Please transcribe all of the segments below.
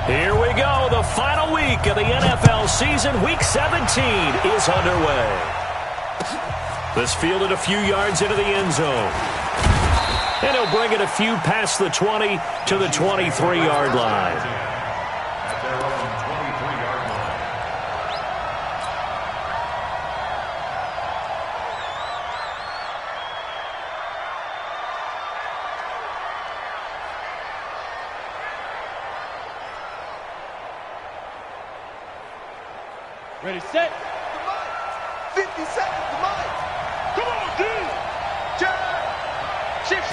Here we go. The final week of the NFL season. Week 17 is underway. This fielded a few yards into the end zone. And he'll bring it a few past the 20 to the 23-yard line. Ready, set. 50 seconds to mine. Come on, D. Shift.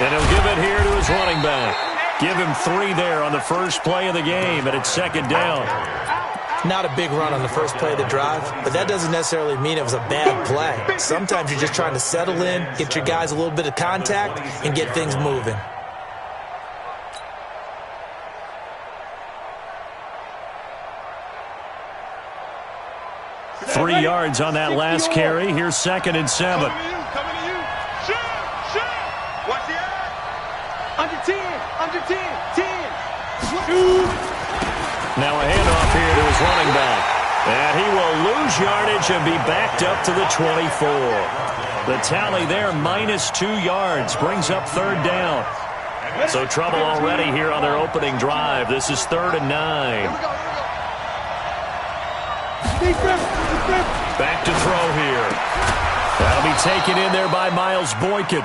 And he'll give it here to his running back. Give him 3 there on the first play of the game, and it's second down. Not a big run on the first play of the drive, but that doesn't necessarily mean it was a bad play. Sometimes you're just trying to settle in, get your guys a little bit of contact, and get things moving. Three yards on that last carry. Here's 2nd and 7. Coming to you. Shoot. Watch the eye. Under 10. 10. Now a handoff here to his running back. And he will lose yardage and be backed up to the 24. The tally there, -2 yards, brings up 3rd down. So trouble already here on their opening drive. This is 3rd and 9. Back to throw here. That'll be taken in there by Miles Boykin.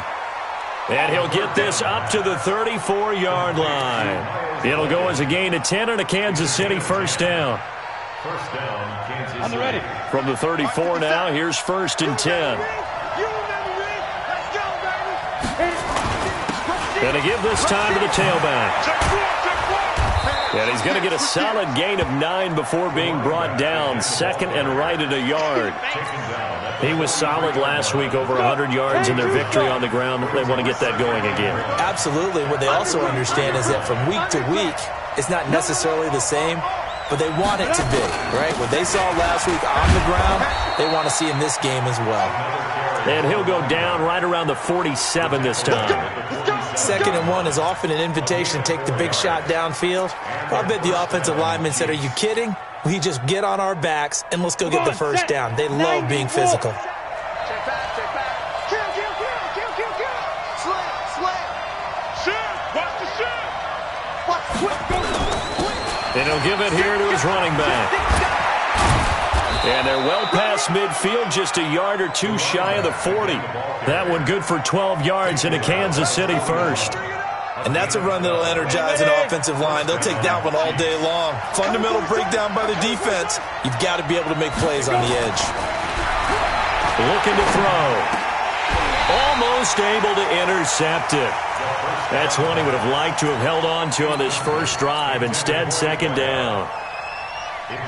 And he'll get this up to the 34-yard line. It'll go as a gain of 10 and a Kansas City first down. First down, Kansas City. On the ready. From the 34 now, here's 1st and 10. Gonna give this time to the tailback. And he's going to get a solid gain of 9 before being brought down. 2nd and right at a yard. He was solid last week, over 100 yards in their victory on the ground. They want to get that going again. Absolutely. What they also understand is that from week to week, it's not necessarily the same, but they want it to be, right? What they saw last week on the ground, they want to see in this game as well. And he'll go down right around the 47 this time. 2nd and 1 is often an invitation to take the big shot downfield. I bet the offensive lineman said, are you kidding? We just get on our backs and let's go get the first down. They love being physical. Check back. Kill. Slam. Shoot. Watch the shoot. Watch. And he'll give it here to his running back. And they're well past midfield, just a yard or 2 shy of the 40. That one good for 12 yards into Kansas City first. And that's a run that'll energize an offensive line. They'll take that one all day long. Fundamental breakdown by the defense. You've got to be able to make plays on the edge. Looking to throw. Almost able to intercept it. That's one he would have liked to have held on to on this first drive. Instead, 2nd down.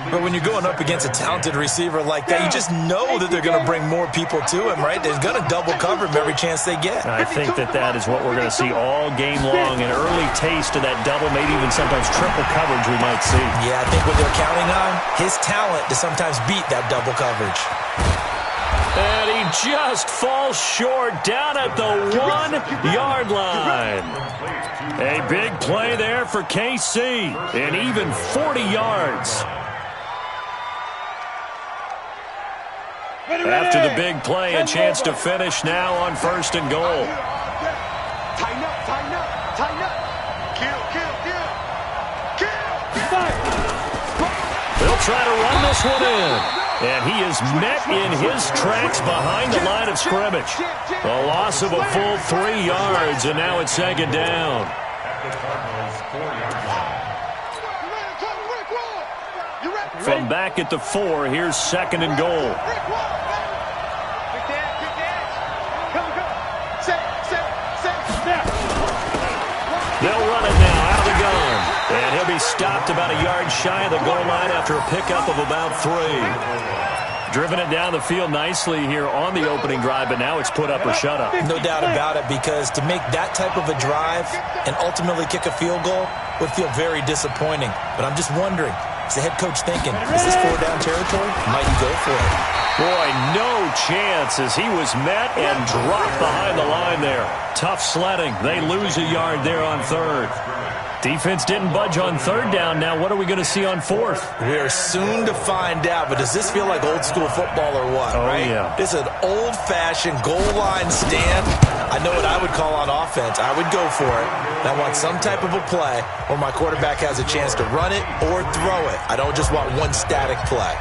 But when you're going up against a talented receiver like that, you just know that they're going to bring more people to him, right? They're going to double cover him every chance they get. I think that is what we're going to see all game long. An early taste of that double, maybe even sometimes triple coverage we might see. Yeah, I think what they're counting on, his talent to sometimes beat that double coverage. And he just falls short down at the 1-yard line. A big play there for KC, and even 40 yards. After the big play, a chance to finish now on 1st and goal. Tighten up. Kill. They'll try to run this one in. And he is met in his tracks behind the line of scrimmage. A loss of a full 3 yards, and now it's 2nd down. From back at the 4, here's 2nd and goal. They'll run it now out of the gun. And he'll be stopped about a yard shy of the goal line after a pickup of about 3. Driven it down the field nicely here on the opening drive, but now it's put up or shut up. No doubt about it, because to make that type of a drive and ultimately kick a field goal would feel very disappointing. But I'm just wondering, is the head coach thinking, is this 4-down territory? Might he go for it? Boy, no chance as he was met and dropped behind the line there. Tough sledding. They lose a yard there on 3rd. Defense didn't budge on third down. Now what are we going to see on fourth? We are soon to find out, but does this feel like old school football or what, right? Yeah. This is an old-fashioned goal line stand. I know what I would call on offense. I would go for it. And I want some type of a play where my quarterback has a chance to run it or throw it. I don't just want one static play.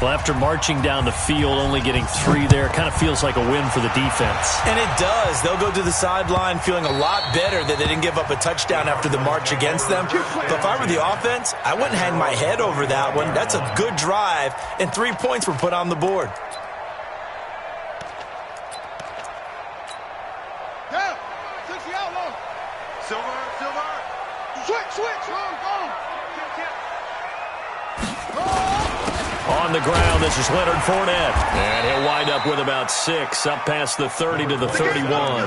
Well, after marching down the field, only getting 3 there, kind of feels like a win for the defense. And it does. They'll go to the sideline feeling a lot better that they didn't give up a touchdown after the march against them. But if I were the offense, I wouldn't hang my head over that one. That's a good drive, and 3 points were put on the board. Down. 60 out low. Silver. Switch. Wrong. On the ground, this is Leonard Fournette. And he'll wind up with about 6, up past the 30 to the 31.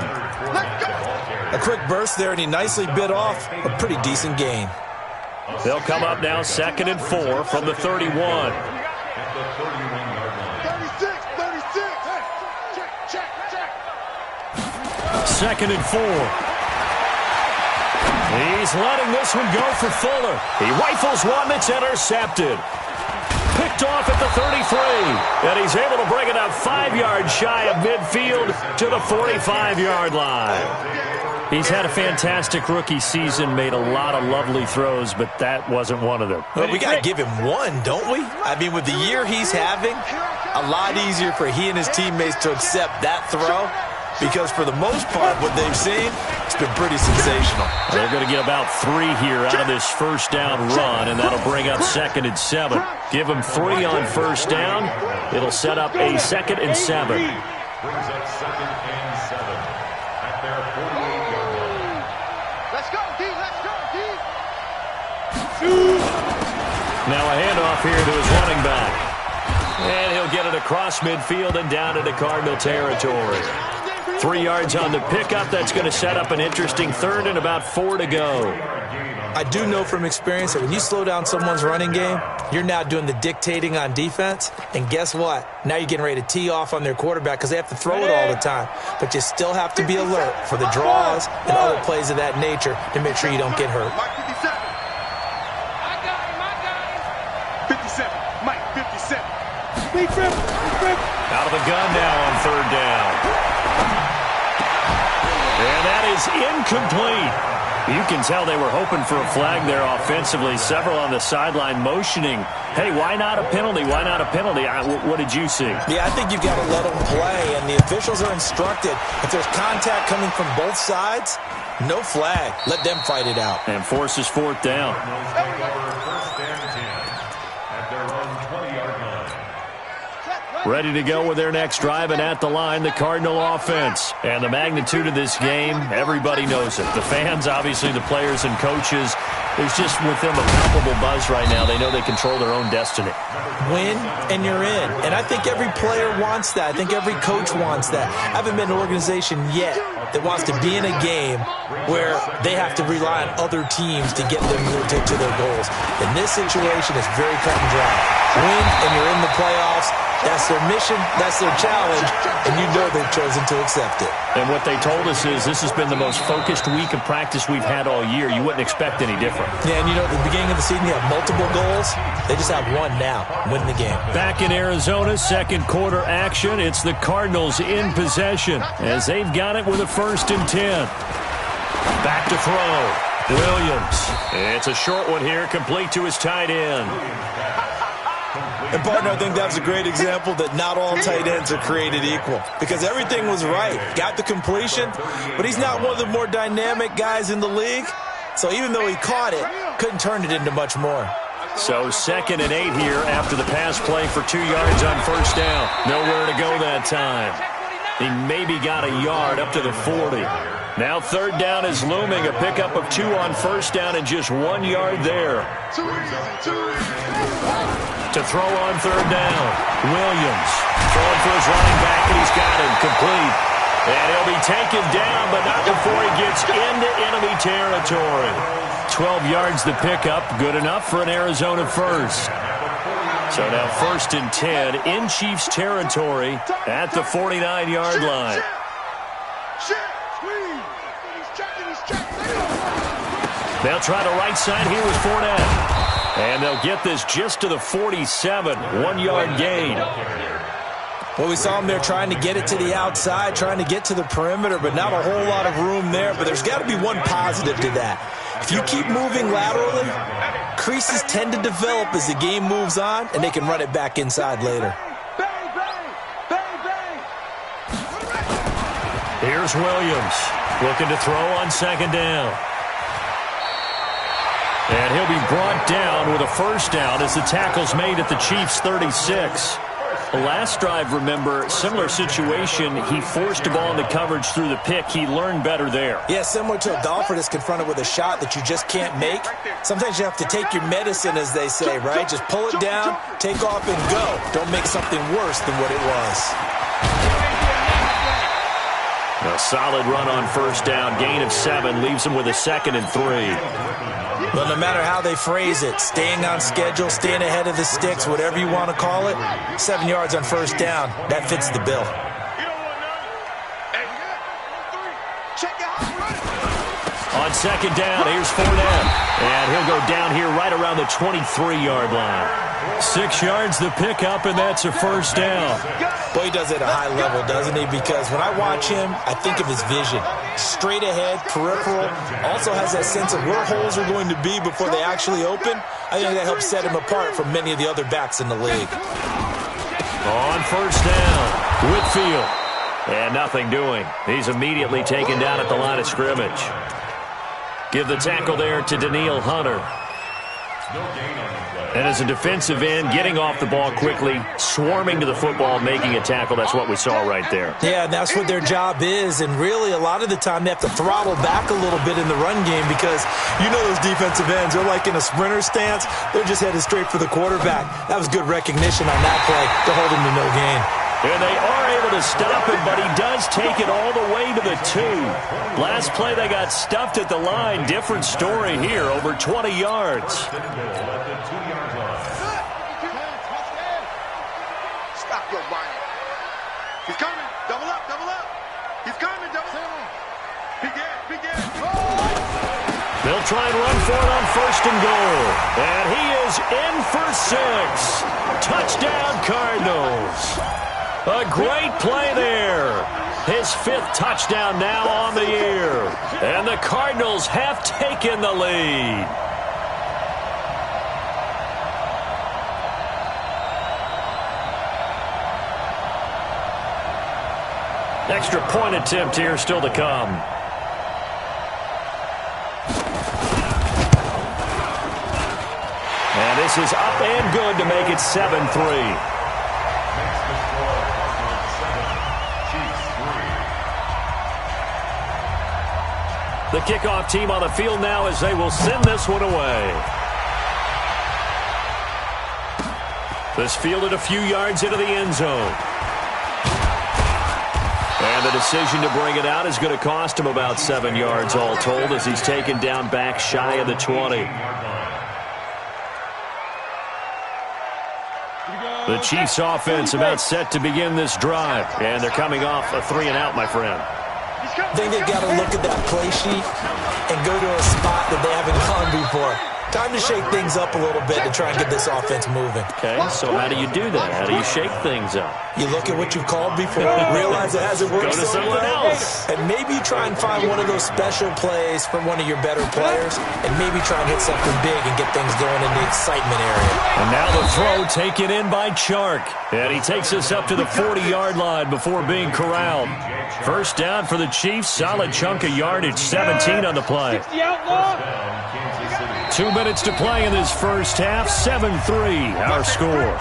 A quick burst there, and he nicely bit off a pretty decent gain. They'll come up now 2nd and 4 from the 31. 36. Check. 2nd and 4. He's letting this one go for Fuller. He rifles one that's intercepted. Picked off at the 33. And he's able to bring it up 5 yards shy of midfield to the 45-yard line. He's had a fantastic rookie season, made a lot of lovely throws, but that wasn't one of them. Well, we got to give him one, don't we? I mean, with the year he's having, a lot easier for he and his teammates to accept that throw. Because for the most part, what they've seen, it's been pretty sensational. They're going to get about 3 here out of this first down run, and that'll bring up 2nd and 7. Give them 3 on first down. It'll set up a 2nd and 7. Brings up 2nd and 7 at their 48-yard line. Let's go, D. Now a handoff here to his running back. And he'll get it across midfield and down into Cardinal territory. 3 yards on the pickup. That's going to set up an interesting 3rd and about 4 to go. I do know from experience that when you slow down someone's running game, you're now doing the dictating on defense. And guess what? Now you're getting ready to tee off on their quarterback because they have to throw it all the time. But you still have to be alert for the draws and other plays of that nature to make sure you don't get hurt. Mike 57. I got him. 57. Mike 57. Out of the gun now on 3rd down. And that is incomplete. You can tell they were hoping for a flag there offensively. Several on the sideline motioning, hey, why not a penalty? Why not a penalty? What did you see? Yeah, I think you've got to let them play, and the officials are instructed. If there's contact coming from both sides, no flag. Let them fight it out. And forces 4th down. First and 10 at their own 20-yard line. Ready to go with their next drive, and at the line, the Cardinal offense. And the magnitude of this game, everybody knows it. The fans, obviously the players and coaches, there's just with them a palpable buzz right now. They know they control their own destiny. Win, and you're in. And I think every player wants that. I think every coach wants that. I haven't been an organization yet that wants to be in a game where they have to rely on other teams to get them to their goals. In this situation, it's very cut and dry. Win, and you're in the playoffs. That's their mission, that's their challenge, and you know they've chosen to accept it. And what they told us is this has been the most focused week of practice we've had all year. You wouldn't expect any different. Yeah, and you know, at the beginning of the season, you have multiple goals. They just have one now, win the game. Back in Arizona, 2nd quarter action. It's the Cardinals in possession as they've got it with a 1st and 10. Back to throw. Williams. It's a short one here, complete to his tight end. And, partner, I think that's a great example that not all tight ends are created equal because everything was right. Got the completion, but he's not one of the more dynamic guys in the league. So even though he caught it, couldn't turn it into much more. So 2nd and 8 here after the pass play for 2 yards on 1st down. Nowhere to go that time. He maybe got a yard up to the 40. Now 3rd down is looming. A pickup of 2 on 1st down and just 1 yard there. To throw on 3rd down. Williams throwing for his running back, and he's got him complete. And he'll be taken down, but not before he gets into enemy territory. 12 yards the pickup, good enough for an Arizona 1st. So now 1st and 10 in Chiefs territory at the 49-yard line. They'll try the right side here with Fournette. And they'll get this just to the 47. 1 yard gain. Well, we saw them there trying to get it to the outside, trying to get to the perimeter, but not a whole lot of room there. But there's got to be one positive to that. If you keep moving laterally, creases tend to develop as the game moves on, and they can run it back inside later. Here's Williams looking to throw on second down. And he'll be brought down with a first down as the tackle's made at the Chiefs' 36. The last drive, remember, similar situation. He forced a ball into coverage through the pick. He learned better there. Yeah, similar to a golfer that's confronted with a shot that you just can't make. Sometimes you have to take your medicine, as they say, right? Just pull it down, take off, and go. Don't make something worse than what it was. A solid run on first down. Gain of 7 leaves him with a 2nd and 3. But no matter how they phrase it, staying on schedule, staying ahead of the sticks, whatever you want to call it, 7 yards on first down, that fits the bill. On second down, here's Fournette. And he'll go down here right around the 23-yard line. 6 yards the pickup, and that's a first down. Boy, he does it at a high level, doesn't he? Because when I watch him, I think of his vision. Straight ahead, peripheral, also has that sense of where holes are going to be before they actually open. I think that helps set him apart from many of the other backs in the league. On first down, Whitfield. And nothing doing. He's immediately taken down at the line of scrimmage. Give the tackle there to Danielle Hunter. And as a defensive end, getting off the ball quickly, swarming to the football, making a tackle. That's what we saw right there. Yeah, that's what their job is. And really, a lot of the time, they have to throttle back a little bit in the run game because you know those defensive ends, they're like in a sprinter stance. They're just headed straight for the quarterback. That was good recognition on that play to hold him to no gain. And they are able to stop him, but he does take it all the way to the 2. Last play, they got stuffed at the line. Different story here, over 20 yards. Stop your whining. He's coming. Double up, double up. He's coming, double up. Begin. They'll try and run for it on first and goal. And he is in for 6. Touchdown, Cardinals. A great play there. His 5th touchdown now on the year. And the Cardinals have taken the lead. Extra point attempt here still to come. And this is up and good to make it 7-3. The kickoff team on the field now as they will send this one away. This fielded a few yards into the end zone. And the decision to bring it out is going to cost him about 7 yards all told as he's taken down back shy of the 20. The Chiefs offense about set to begin this drive. And they're coming off a 3-and-out, my friend. I think they've got to look at that play sheet and go to a spot that they haven't gone before. Time to shake things up a little bit to try and get this offense moving. Okay, so how do you do that? How do you shake things up? You look at what you've called before, realize it hasn't worked Go to so something well, else. and maybe try and find one of those special plays from one of your better players, and maybe try and hit something big and get things going in the excitement area. And now the throw taken in by Chark. And he takes us up to the 40-yard line before being corralled. First down for the Chiefs. Solid chunk of yardage. 17 on the play. 2 minutes to play in this first half. 7-3 our score.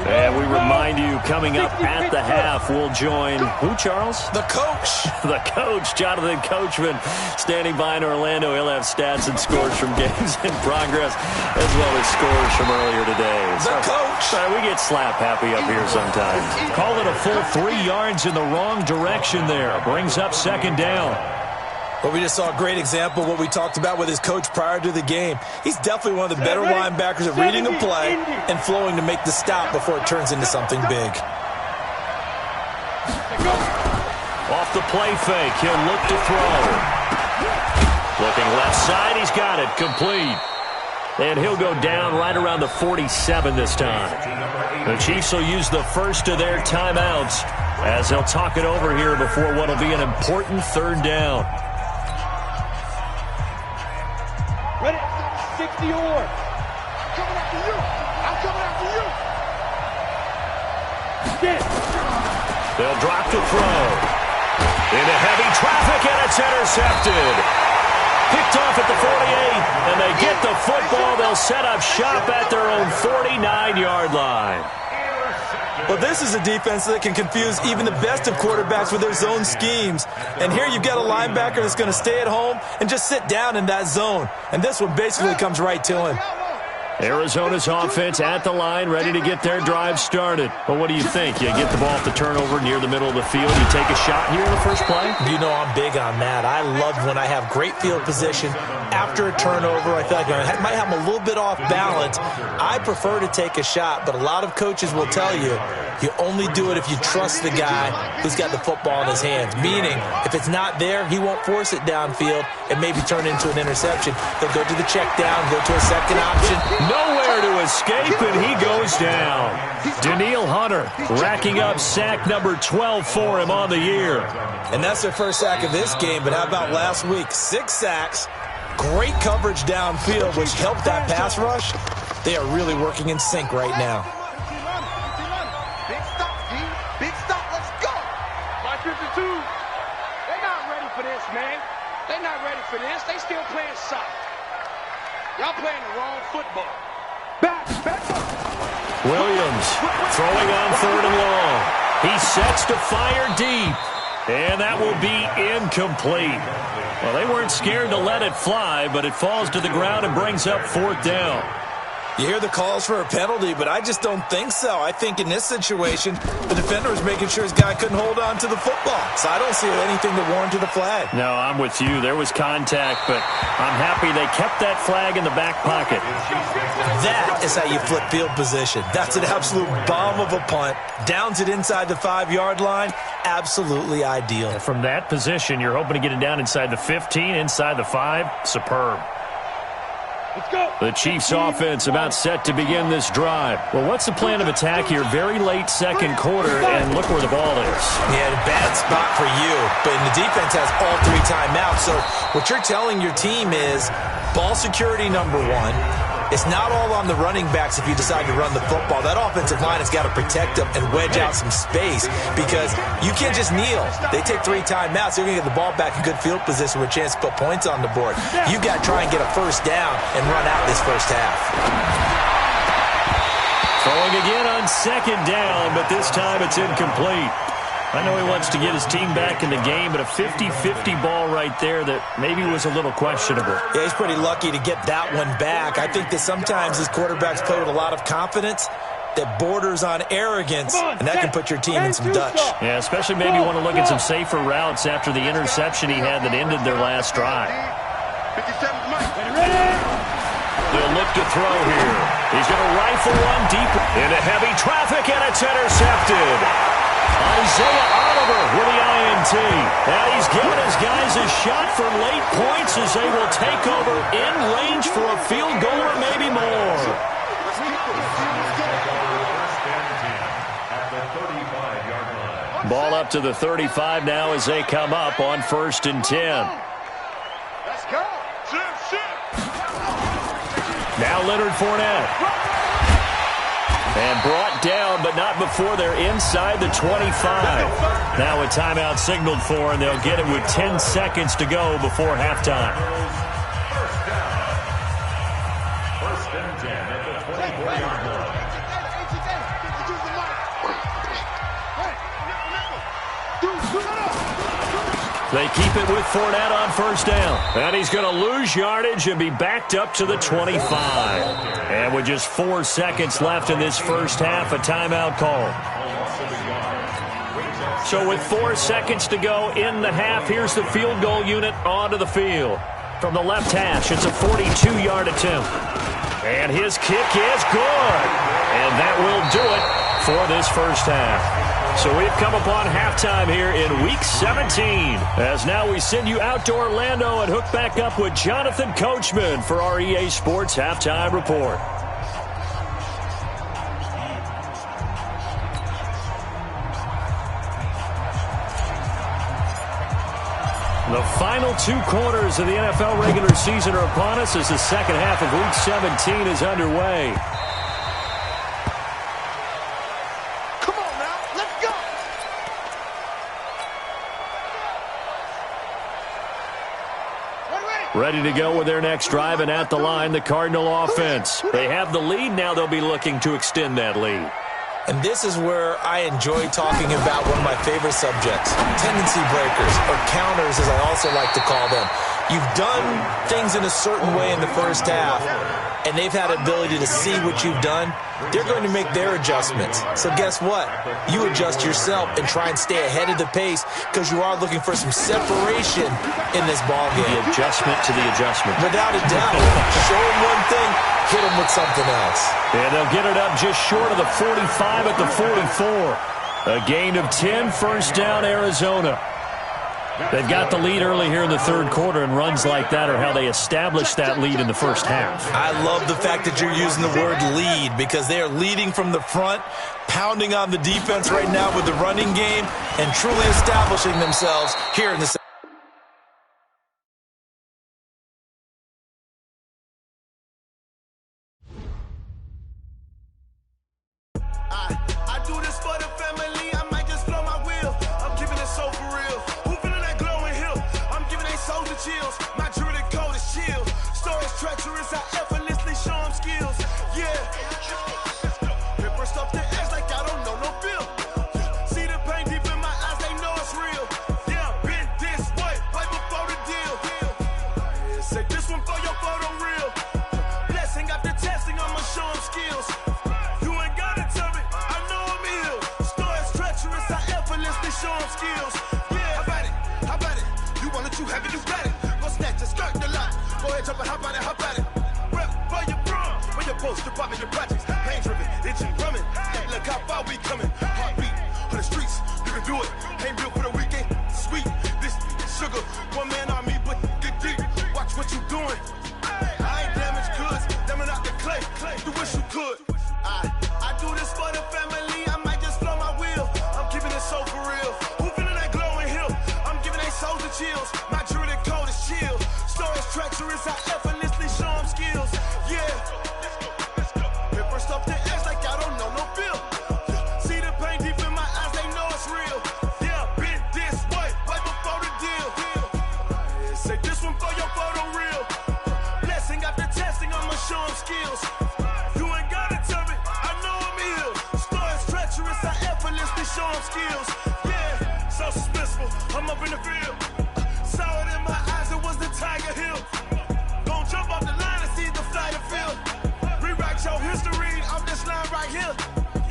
And we remind you, coming up at the half, we'll join who, Charles? The coach. The coach, Jonathan Coachman, standing by in Orlando. He'll have stats and scores from games in progress, as well as scores from earlier today. The coach. We get slap happy up here sometimes. Call it a full 3 yards in the wrong direction there. Brings up second down. Well, we just saw a great example of what we talked about with his coach prior to the game. He's definitely one of the better linebackers at reading a play and flowing to make the stop before it turns into something big. Off the play fake, he'll look to throw. Looking left side, he's got it, complete. And he'll go down right around the 47 this time. The Chiefs will use the first of their timeouts as they'll talk it over here before what will be an important third down. Ready? 60 or. I'm coming after you. I'm coming after you. Get. They'll drop to throw. Into heavy traffic, and it's intercepted. Picked off at the 48, and they get the football. They'll set up shop at their own 49-yard line. Well, this is a defense that can confuse even the best of quarterbacks with their zone schemes. And here you've got a linebacker that's going to stay at home and just sit down in that zone. And this one basically comes right to him. Arizona's offense at the line, ready to get their drive started. But what do you think? You get the ball off the turnover near the middle of the field. You take a shot here in the first play? You know I'm big on that. I love when I have great field position after a turnover. I feel like I might have a little bit off balance. I prefer to take a shot, but a lot of coaches will tell you only do it if you trust the guy who's got the football in his hands. Meaning, if it's not there, he won't force it downfield and maybe turn into an interception. He'll go to the check down, go to a second option. Nowhere to escape, and he goes down. Danielle Hunter racking up sack number 12 for him on the year. And that's their first sack of this game, but how about last week? 6 sacks, great coverage downfield, which helped that pass rush. They are really working in sync right now. Big stop, D. Big stop. Let's go. 552. They're not ready for this, man. They're not ready for this. They still playing soft. Y'all playing the wrong football. Back. Williams throwing on 3rd and long. He sets to fire deep, and that will be incomplete. Well, they weren't scared to let it fly, but it falls to the ground and brings up 4th down. You hear the calls for a penalty, but I just don't think so. I think in this situation, the defender was making sure his guy couldn't hold on to the football. So I don't see anything that warranted a flag. No, I'm with you. There was contact, but I'm happy they kept that flag in the back pocket. That is how you flip field position. That's an absolute bomb of a punt. Downs it inside the 5-yard line. Absolutely ideal. From that position, you're hoping to get it down inside the 15, inside the 5. Superb. Let's go. The Chiefs offense about set to begin this drive. Well, what's the plan of attack here? Very late second quarter, and look where the ball is. Yeah, bad spot for you, but the defense has all 3 timeouts. So what you're telling your team is ball security number 1. It's not all on the running backs if you decide to run the football. That offensive line has got to protect them and wedge out some space because you can't just kneel. They take 3 timeouts. They're going to get the ball back in good field position with a chance to put points on the board. You got to try and get a first down and run out this first half. Throwing again on 2nd down, but this time it's incomplete. I know he wants to get his team back in the game, but a 50-50 ball right there that maybe was a little questionable. Yeah, he's pretty lucky to get that one back. I think that sometimes these quarterbacks play with a lot of confidence that borders on arrogance, and that can put your team in some Dutch. Yeah, especially maybe want to look at some safer routes after the interception he had that ended their last drive. 57's Mike. Ready? They'll look to throw here. He's going to rifle one deep into heavy traffic, and it's intercepted. Isaiah Oliver with the INT. And he's given his guys a shot for late points as they will take over in range for a field goal or maybe more. Ball up to the 35 now as they come up on 1st and 10. Let's go. Now Leonard Fournette. And brought down, but not before they're inside the 25. Now a timeout signaled for, and they'll get it with 10 seconds to go before halftime. First and 10 at the 24-yard line. They keep it with Fournette on 1st down. And he's going to lose yardage and be backed up to the 25. And with just 4 seconds left in this first half, a timeout call. So with 4 seconds to go in the half, here's the field goal unit onto the field. From the left hash, it's a 42-yard attempt. And his kick is good. And that will do it for this first half. So we've come upon halftime here in Week 17. As now we send you out to Orlando and hook back up with Jonathan Coachman for our EA Sports Halftime Report. The final 2 quarters of the NFL regular season are upon us as the second half of Week 17 is underway. Come on now, let's go. Ready to go with their next drive, and at the line, the Cardinal offense. They have the lead. Now they'll be looking to extend that lead. And this is where I enjoy talking about one of my favorite subjects, tendency breakers, or counters as I also like to call them. You've done things in a certain way in the first half, and they've had ability to see what you've done. They're going to make their adjustments. So guess what? You adjust yourself and try and stay ahead of the pace because you are looking for some separation in this ballgame. The adjustment to the adjustment. Without a doubt. Show them one thing, hit them with something else. And they'll get it up just short of the 45 at the 44. A gain of 10, first down, Arizona. They've got the lead early here in the third quarter, and runs like that are how they established that lead in the first half. I love the fact that you're using the word lead because they are leading from the front, pounding on the defense right now with the running game, and truly establishing themselves here in the second. I do this for the family. I might just blow my wheel. I'm keeping it so for real. Who feeling that glowing hill? I'm giving they soldier chills. My druidic code is chill. Stories treacherous. I effortlessly show them skills. Yeah. Paper stuff the edge like I don't know no feel. See the pain deep in my eyes. They know it's real. Yeah, been this way before the deal. Say this one for your photo real. Blessing after testing. I'ma show them skills. Show them skills. Yeah, how about it? You want it, you have it, you got it. Go snatch it, skirt the lot. Go ahead, jump it, hop on it. Rep for your prom. Where your post, department, your projects. Pain driven, itching, drumming. Hey, look how far we coming. Heartbeat on the streets, you can do it. Ain't built for the weekend. Sweet, this sugar. One man army, but get deep. Watch what you doing. I ain't damaged goods, damn out the clay. You wish you could. I do this for the family. I might just blow my wheel. I'm keeping it so for real. Who feeling that glowing hill? I'm giving they soldier chills. My druidic code is chill. Stories treacherous. I effortlessly show them skills. Yeah. Paper stuff the edge like I don't know no feel. See the pain deep in my eyes. They know it's real. Yeah, been this way before the deal. Say this one for your photo real. Blessing after testing. I'ma show them skills. You ain't gotta tell me. I know I'm ill. Stories treacherous. I effortlessly show them skills. Yeah, so suspenseful. I'm up in the field. Saw it in my eyes. It was the Tiger Hill. Gon' jump off the line and see the flight of field. Rewrite your history off this line right here.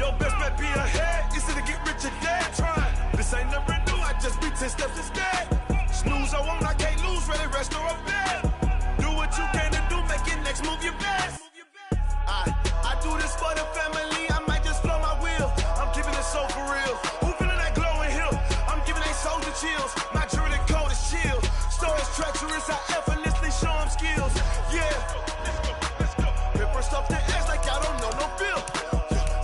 Your best bet be ahead. Is it to get rich or dead? Try. This ain't never new. I just be 10 steps instead. Snooze or won't. I can't lose. Ready, rest or a bed. Do what you can to do. Make your next move your best. I do this for the family. I might just blow my wheel. I'm keeping it so for real. Who feeling that glowing hill? I'm giving they soldier chills. My druidic code is chill. Stories treacherous. I effortlessly show them skills. Yeah. Paper stuff the edge like I don't know no feel.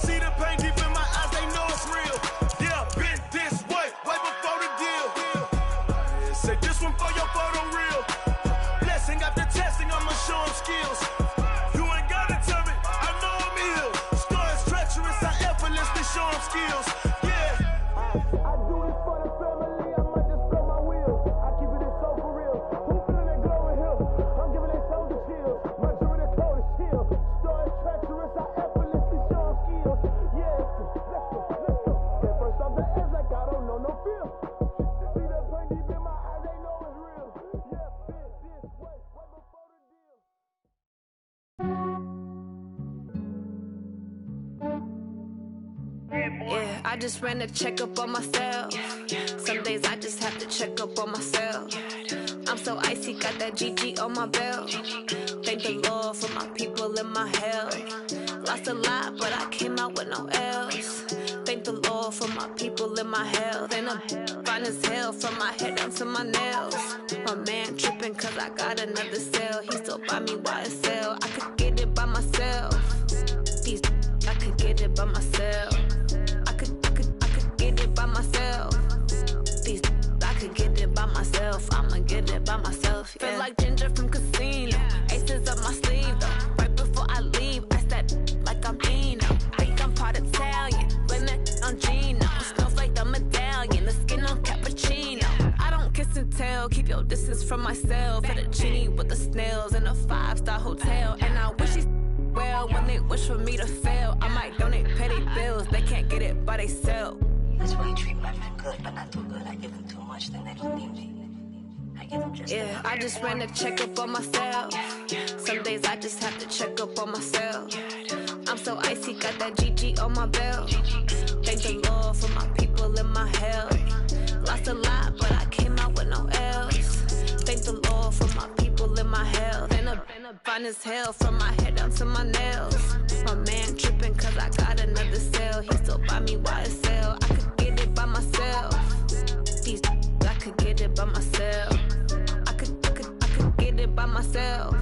See the pain deep in my eyes. They know it's real. Yeah, been this way before the deal. Say this one for your photo real. Blessing after testing. I'ma show them skills. You ain't gotta tell me. I know I'm ill. Stories treacherous. I effortlessly show them skills. Yeah. I do this for the family. I might just blow my wheel. I keep it so for real. Who feeling that glowing hill? I'm giving they soldier chills. My druidic code is chill. Stories treacherous. I effortlessly show them skills. Yeah. Let's go. That first off the edge like I don't know no feel. See that pain deep in my eyes. They know it's real. Yeah, been this way before the deal. Yeah, I just ran a checkup on myself. Some days I just have to check up on myself. I'm so icy, got that GG on my belt. Thank the Lord for my people in my hell. Lost a lot, but I came out with no L's. Thank the Lord for my people in my health. And I'm fine as hell from my head down to my nails. My man tripping cause I got another cell. He still buy me YSL. I could get it by myself. These I could get it by myself. I could get it by myself. These I could get it by myself. I'ma get it by myself. Yeah. Feel like Ginger from Casino. Aces up my sleeve though. Right before I leave, I step like I'm Eno. Think I'm part Italian. Blame it on Gino. Snowflake the medallion. The skin on cappuccino. I don't kiss and tell. Keep your distance from myself. At a genie with the snails in a 5-star hotel. And I wish these well when they wish for me to fail. I might donate petty bills. They can't get it by they sell. That's why you treat my men good, but not too good. I give them too much, then they don't need me. I give them just yeah, I just ran a checkup on myself. Some days I just have to check up on myself. I'm so icy, got that GG on my belt. Thank the Lord for my people in my health. Lost a lot, but I came out with no L's. Thank the Lord for my people in my health. And I'm fine as hell from my head down to my nails. My man tripping cause I got another cell. He still buy me YSL. I could get it by myself. These I could get it by myself. I could get it by myself.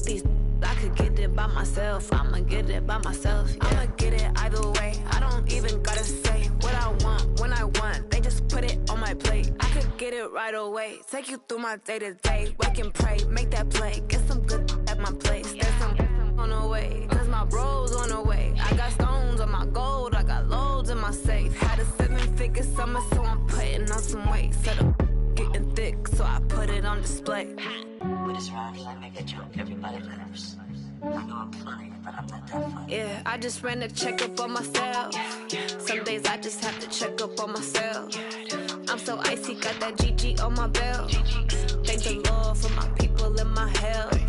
These I could get it by myself. I'ma get it by myself. Yeah. I'ma get it either way. I don't even gotta say what I want when I want. They just put it on my plate. I could get it right away. Take you through my day to day. Wake and pray, make that play. Get some good at my place. There's some on the way, cause my bros on the way. I got stones on my gold. I got loads in my safe. Had a 7-figure summer, so I'm putting on some weight. Set up getting thick, so I put it on display. with this round, I make a joke, everybody laughs. I know I'm funny, but I'm not that funny. Yeah, I just ran a checkup on myself. Some days I just have to check up on myself. I'm so icy, got that GG on my belt. Thank the Lord for my people in my health.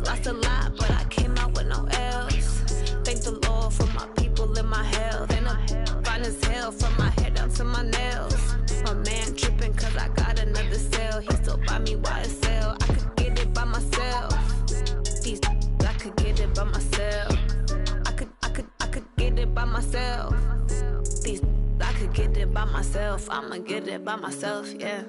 Lost a lot, but I came out with no L's. Thank the Lord for my people in my health. And I'm fine as hell from my head down to my nails. My man tripping cause I got another cell. He still buy me YSL. I could get it by myself. These I could get it by myself. I could get it by myself. These I could get it by myself. I'ma get it by myself, yeah.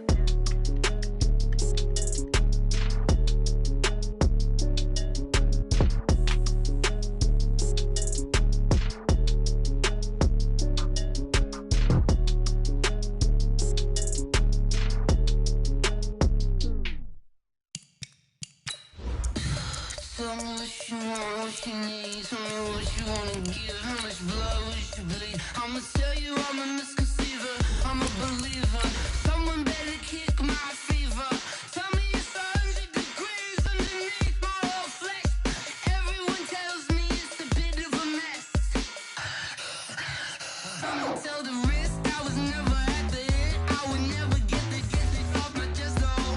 Tell me what you want, what you need. Tell me what you wanna give. How much blood would you bleed? I'ma tell you I'm a misconceiver. I'm a believer. Someone better kick my fever. Tell me it's 100 degrees underneath my whole flesh. Everyone tells me it's a bit of a mess. I'ma tell the risk I was never at the end. I would never get this off my chest. Oh,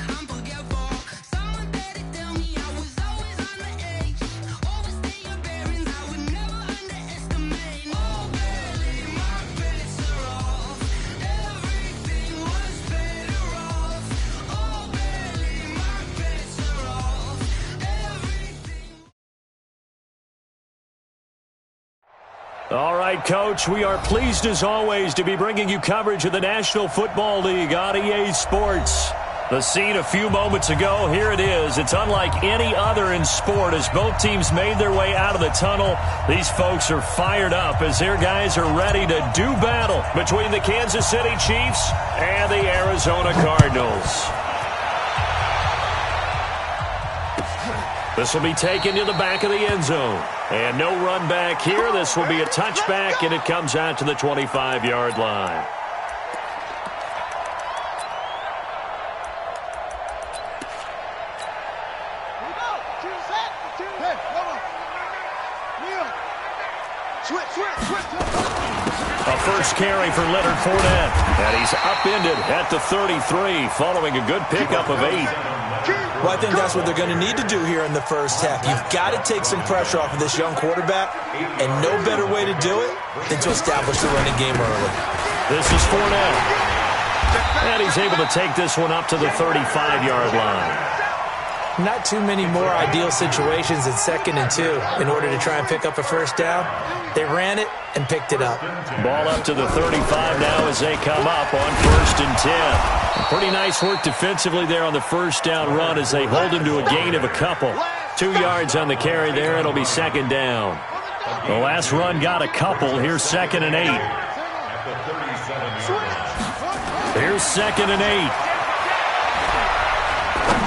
I'm forgetful. Someone better tell me I was always on the edge. Overstay your bearings, I would never underestimate. Oh, barely, my bets are off. Everything was better off. Oh, barely, my bets are off. Everything. All right, Coach, we are pleased as always to be bringing you coverage of the National Football League on EA Sports. The scene a few moments ago, here it is. It's unlike any other in sport as both teams made their way out of the tunnel. These folks are fired up as their guys are ready to do battle between the Kansas City Chiefs and the Arizona Cardinals. This will be taken to the back of the end zone. And no run back here. This will be a touchback, and it comes out to the 25-yard line. A first carry for Leonard Fournette, and he's upended at the 33 following a good pickup of 8. Well, I think that's what they're going to need to do here in the first half. You've got to take some pressure off of this young quarterback, and no better way to do it than to establish the running game early. This is Fournette. And he's able to take this one up to the 35-yard line. Not too many more ideal situations in 2nd and 2 in order to try and pick up a first down. They ran it and picked it up. Ball up to the 35 now as they come up on 1st and 10. Pretty nice work defensively there on the first down run as they hold him to a gain of a couple. 2 yards on the carry there. It'll be 2nd down. The last run got a couple. Here's 2nd and 8. Here's 2nd and 8.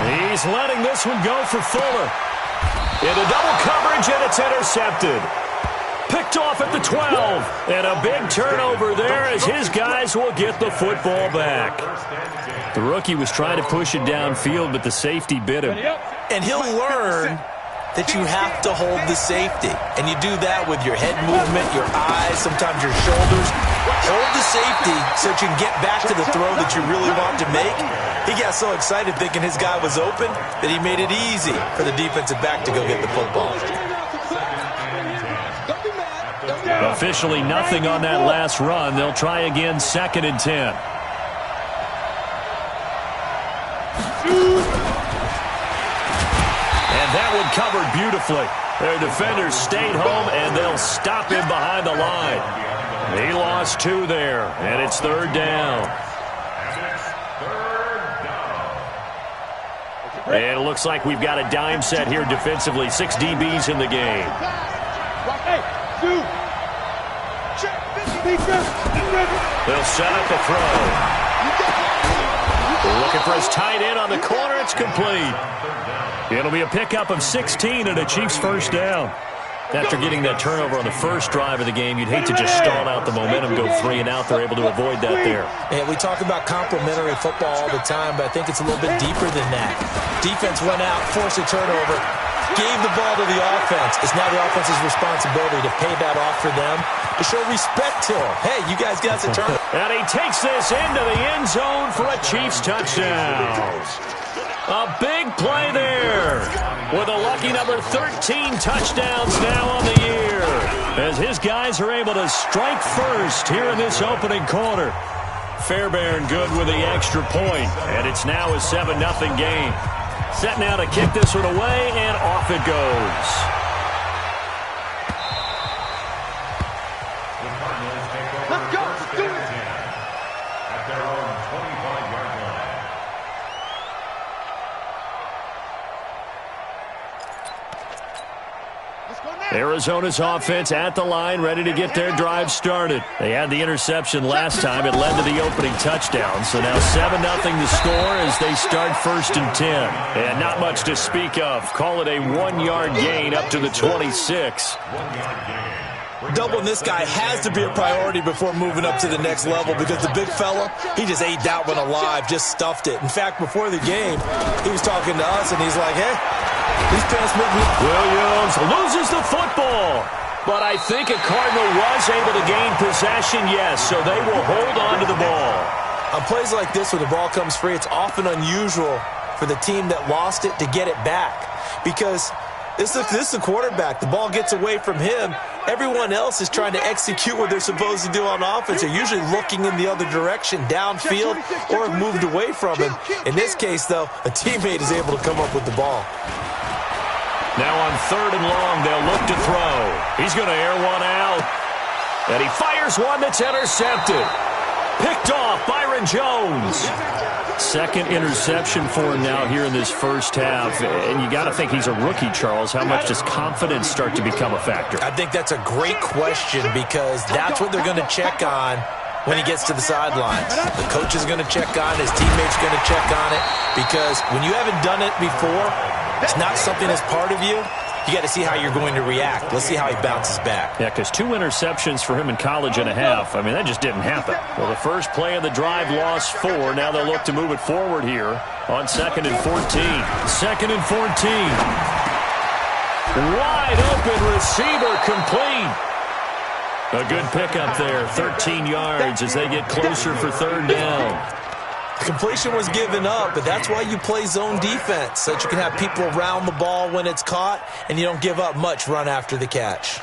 He's letting this one go for Fuller. Into double coverage, and it's intercepted. Picked off at the 12. And a big turnover there as his guys will get the football back. The rookie was trying to push it downfield, but the safety bit him. And he'll learn that you have to hold the safety. And you do that with your head movement, your eyes, sometimes your shoulders. Hold the safety so that you can get back to the throw that you really want to make. He got so excited thinking his guy was open that he made it easy for the defensive back to go get the football. Officially nothing on that last run. They'll try again, 2nd and 10. And that one covered beautifully. Their defenders stayed home, and they'll stop him behind the line. He lost 2 there, and it's 3rd down. And it looks like we've got a dime set here defensively. 6 DBs in the game. They'll set up a throw. Looking for his tight end on the corner. It's complete. It'll be a pickup of 16 and a Chiefs first down. After getting that turnover on the first drive of the game, you'd hate to just stall out the momentum, go 3 and out. They're able to avoid that there. And we talk about complementary football all the time, but I think it's a little bit deeper than that. Defense went out, forced a turnover, gave the ball to the offense. It's now the offense's responsibility to pay that off for them, to show respect to them. Hey, you guys got the turnover. And he takes this into the end zone for a Chiefs touchdown. A big play there with a lucky number 13 touchdowns now on the year as his guys are able to strike first here in this opening quarter. Fairbairn good with the extra point, and it's now a 7-0 game. Set now to kick this one away, and off it goes. Let's go. Let's do it. At their own 25-yard line. Arizona's offense at the line, ready to get their drive started. They had the interception last time. It led to the opening touchdown. So now 7-0 the score as they start 1st and 10. And not much to speak of. Call it a 1-yard gain up to the 26. Doubling this guy has to be a priority before moving up to the next level because the big fella, he just ate that one alive, just stuffed it. In fact, before the game, he was talking to us, and he's like, hey, these pants make me... Williams loses the football. But I think a Cardinal was able to gain possession, yes, so they will hold on to the ball. On plays like this, when the ball comes free, it's often unusual for the team that lost it to get it back because this is the quarterback. The ball gets away from him. Everyone else is trying to execute what they're supposed to do on offense. They're usually looking in the other direction, downfield, or have moved away from him. In this case, though, a teammate is able to come up with the ball. Now on 3rd and long, they'll look to throw. He's going to air one out. And he fires one that's intercepted. Picked off Byron Jones. 2nd interception for him now here in this first half. And you got to think he's a rookie, Charles. How much does confidence start to become a factor? I think that's a great question because that's what they're going to check on when he gets to the sidelines. The coach is going to check on it. His teammates are going to check on it because when you haven't done it before, it's not something that's part of you. You got to see how you're going to react. Let's see how he bounces back. Yeah, because 2 interceptions for him in college and a half. I mean, that just didn't happen. Well, the first play of the drive lost 4. Now they'll look to move it forward here on 2nd and 14. 2nd and 14. Wide open receiver complete. A good pickup there. 13 yards as they get closer for 3rd down. The completion was given up, but that's why you play zone defense, so that you can have people around the ball when it's caught, and you don't give up much run after the catch.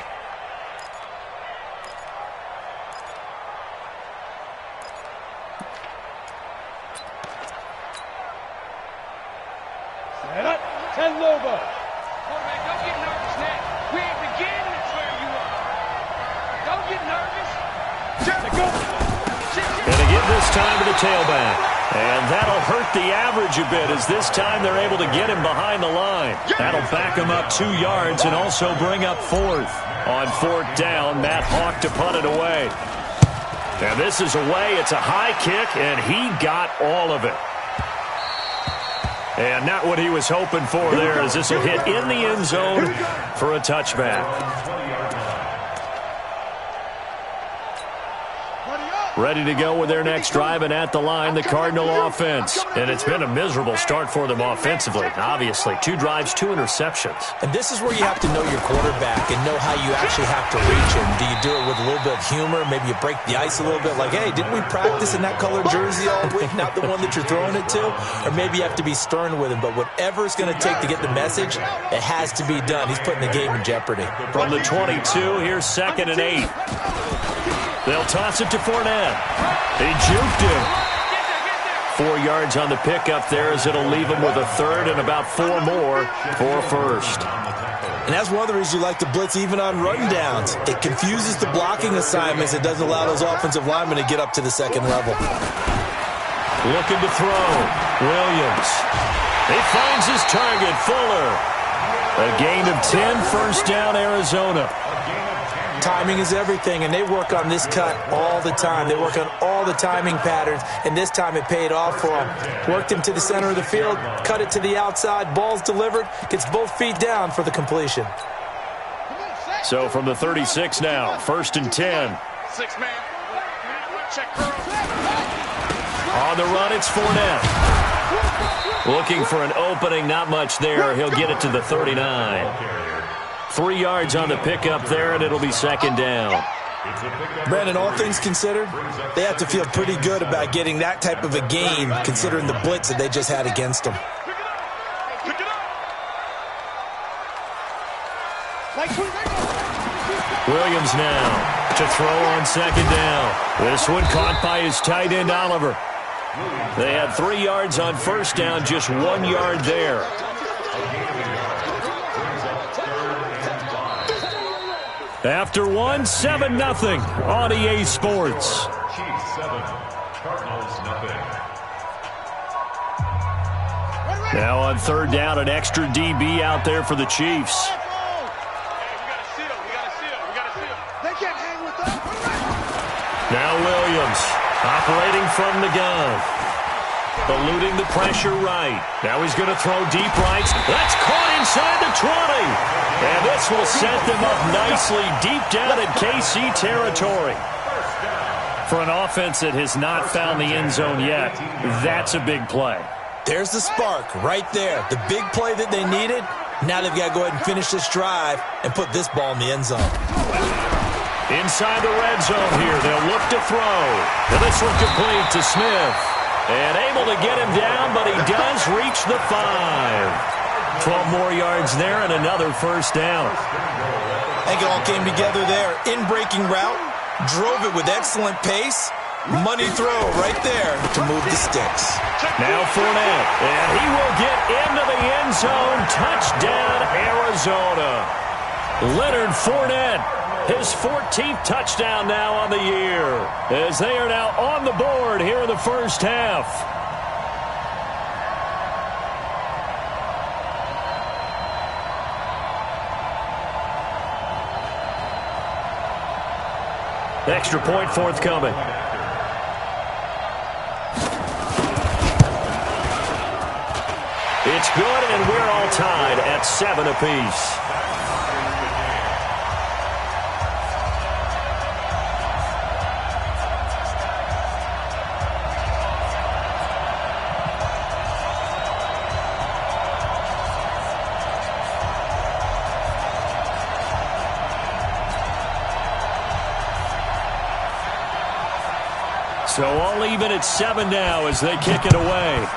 Quarterback, don't get nervous now. We ain't beginning to clear you up. Don't get nervous. And they give this time to the tailback. And that'll hurt the average a bit as this time they're able to get him behind the line. That'll back him up 2 yards and also bring up 4th. On 4th down, Matt Hawk to punt it away. And this is away. It's a high kick, and he got all of it. And not what he was hoping for there, as this will hit in the end zone for a touchback. Ready to go with their next drive, and at the line, the Cardinal offense. And it's been a miserable start for them offensively. Obviously, 2 drives, 2 interceptions. And this is where you have to know your quarterback and know how you actually have to reach him. Do you do it with a little bit of humor? Maybe you break the ice a little bit, like, hey, didn't we practice in that colored jersey all week, not the one that you're throwing it to? Or maybe you have to be stern with him. But whatever it's going to take to get the message, it has to be done. He's putting the game in jeopardy. From the 22, here's 2nd and 8. They'll toss it to Fournette. He juked him. 4 yards on the pickup there, as it'll leave him with a 3rd and about 4 more for 1st. And that's one of the reasons you like to blitz even on rundowns. It confuses the blocking assignments. It doesn't allow those offensive linemen to get up to the 2nd level. Looking to throw. Williams. He finds his target, Fuller. A gain of 10, 1st down, Arizona. Timing is everything, and they work on this cut all the time. They work on all the timing patterns, and this time it paid off for them. Worked him to the center of the field, cut it to the outside, ball's delivered, gets both feet down for the completion. So from the 36 now, 1st and 10. 6-man. Check curl. On the run, it's Fournette. Looking for an opening, not much there. He'll get it to the 39. 3 yards on the pickup there, and it'll be 2nd down. Brandon, all things considered, they have to feel pretty good about getting that type of a gain, considering the blitz that they just had against them. Williams now to throw on 2nd down. This one caught by his tight end, Oliver. They had 3 yards on 1st down, just 1 yard there. After 1, 7-0 on EA Sports. Chiefs 7, Cardinals nothing. Now on 3rd down, an extra DB out there for the Chiefs. Now Williams operating from the gun. Eluding the pressure right. Now he's going to throw deep right. That's caught inside the 20. And this will set them up nicely deep down in KC territory. For an offense that has not found the end zone yet, that's a big play. There's the spark right there. The big play that they needed. Now they've got to go ahead and finish this drive and put this ball in the end zone. Inside the red zone here, they'll look to throw. And this one complete to Smith. And able to get him down, but he does reach the 5. 12 more yards there and another 1st down. I think it all came together there. In-breaking route, drove it with excellent pace. Money throw right there to move the sticks. Now Fournette, and he will get into the end zone. Touchdown, Arizona. Leonard Fournette, his 14th touchdown now on the year, as they are now on the board here in the 1st half. Extra point forthcoming. It's good, and we're all tied at 7 apiece. So all even at 7 now as they kick it away.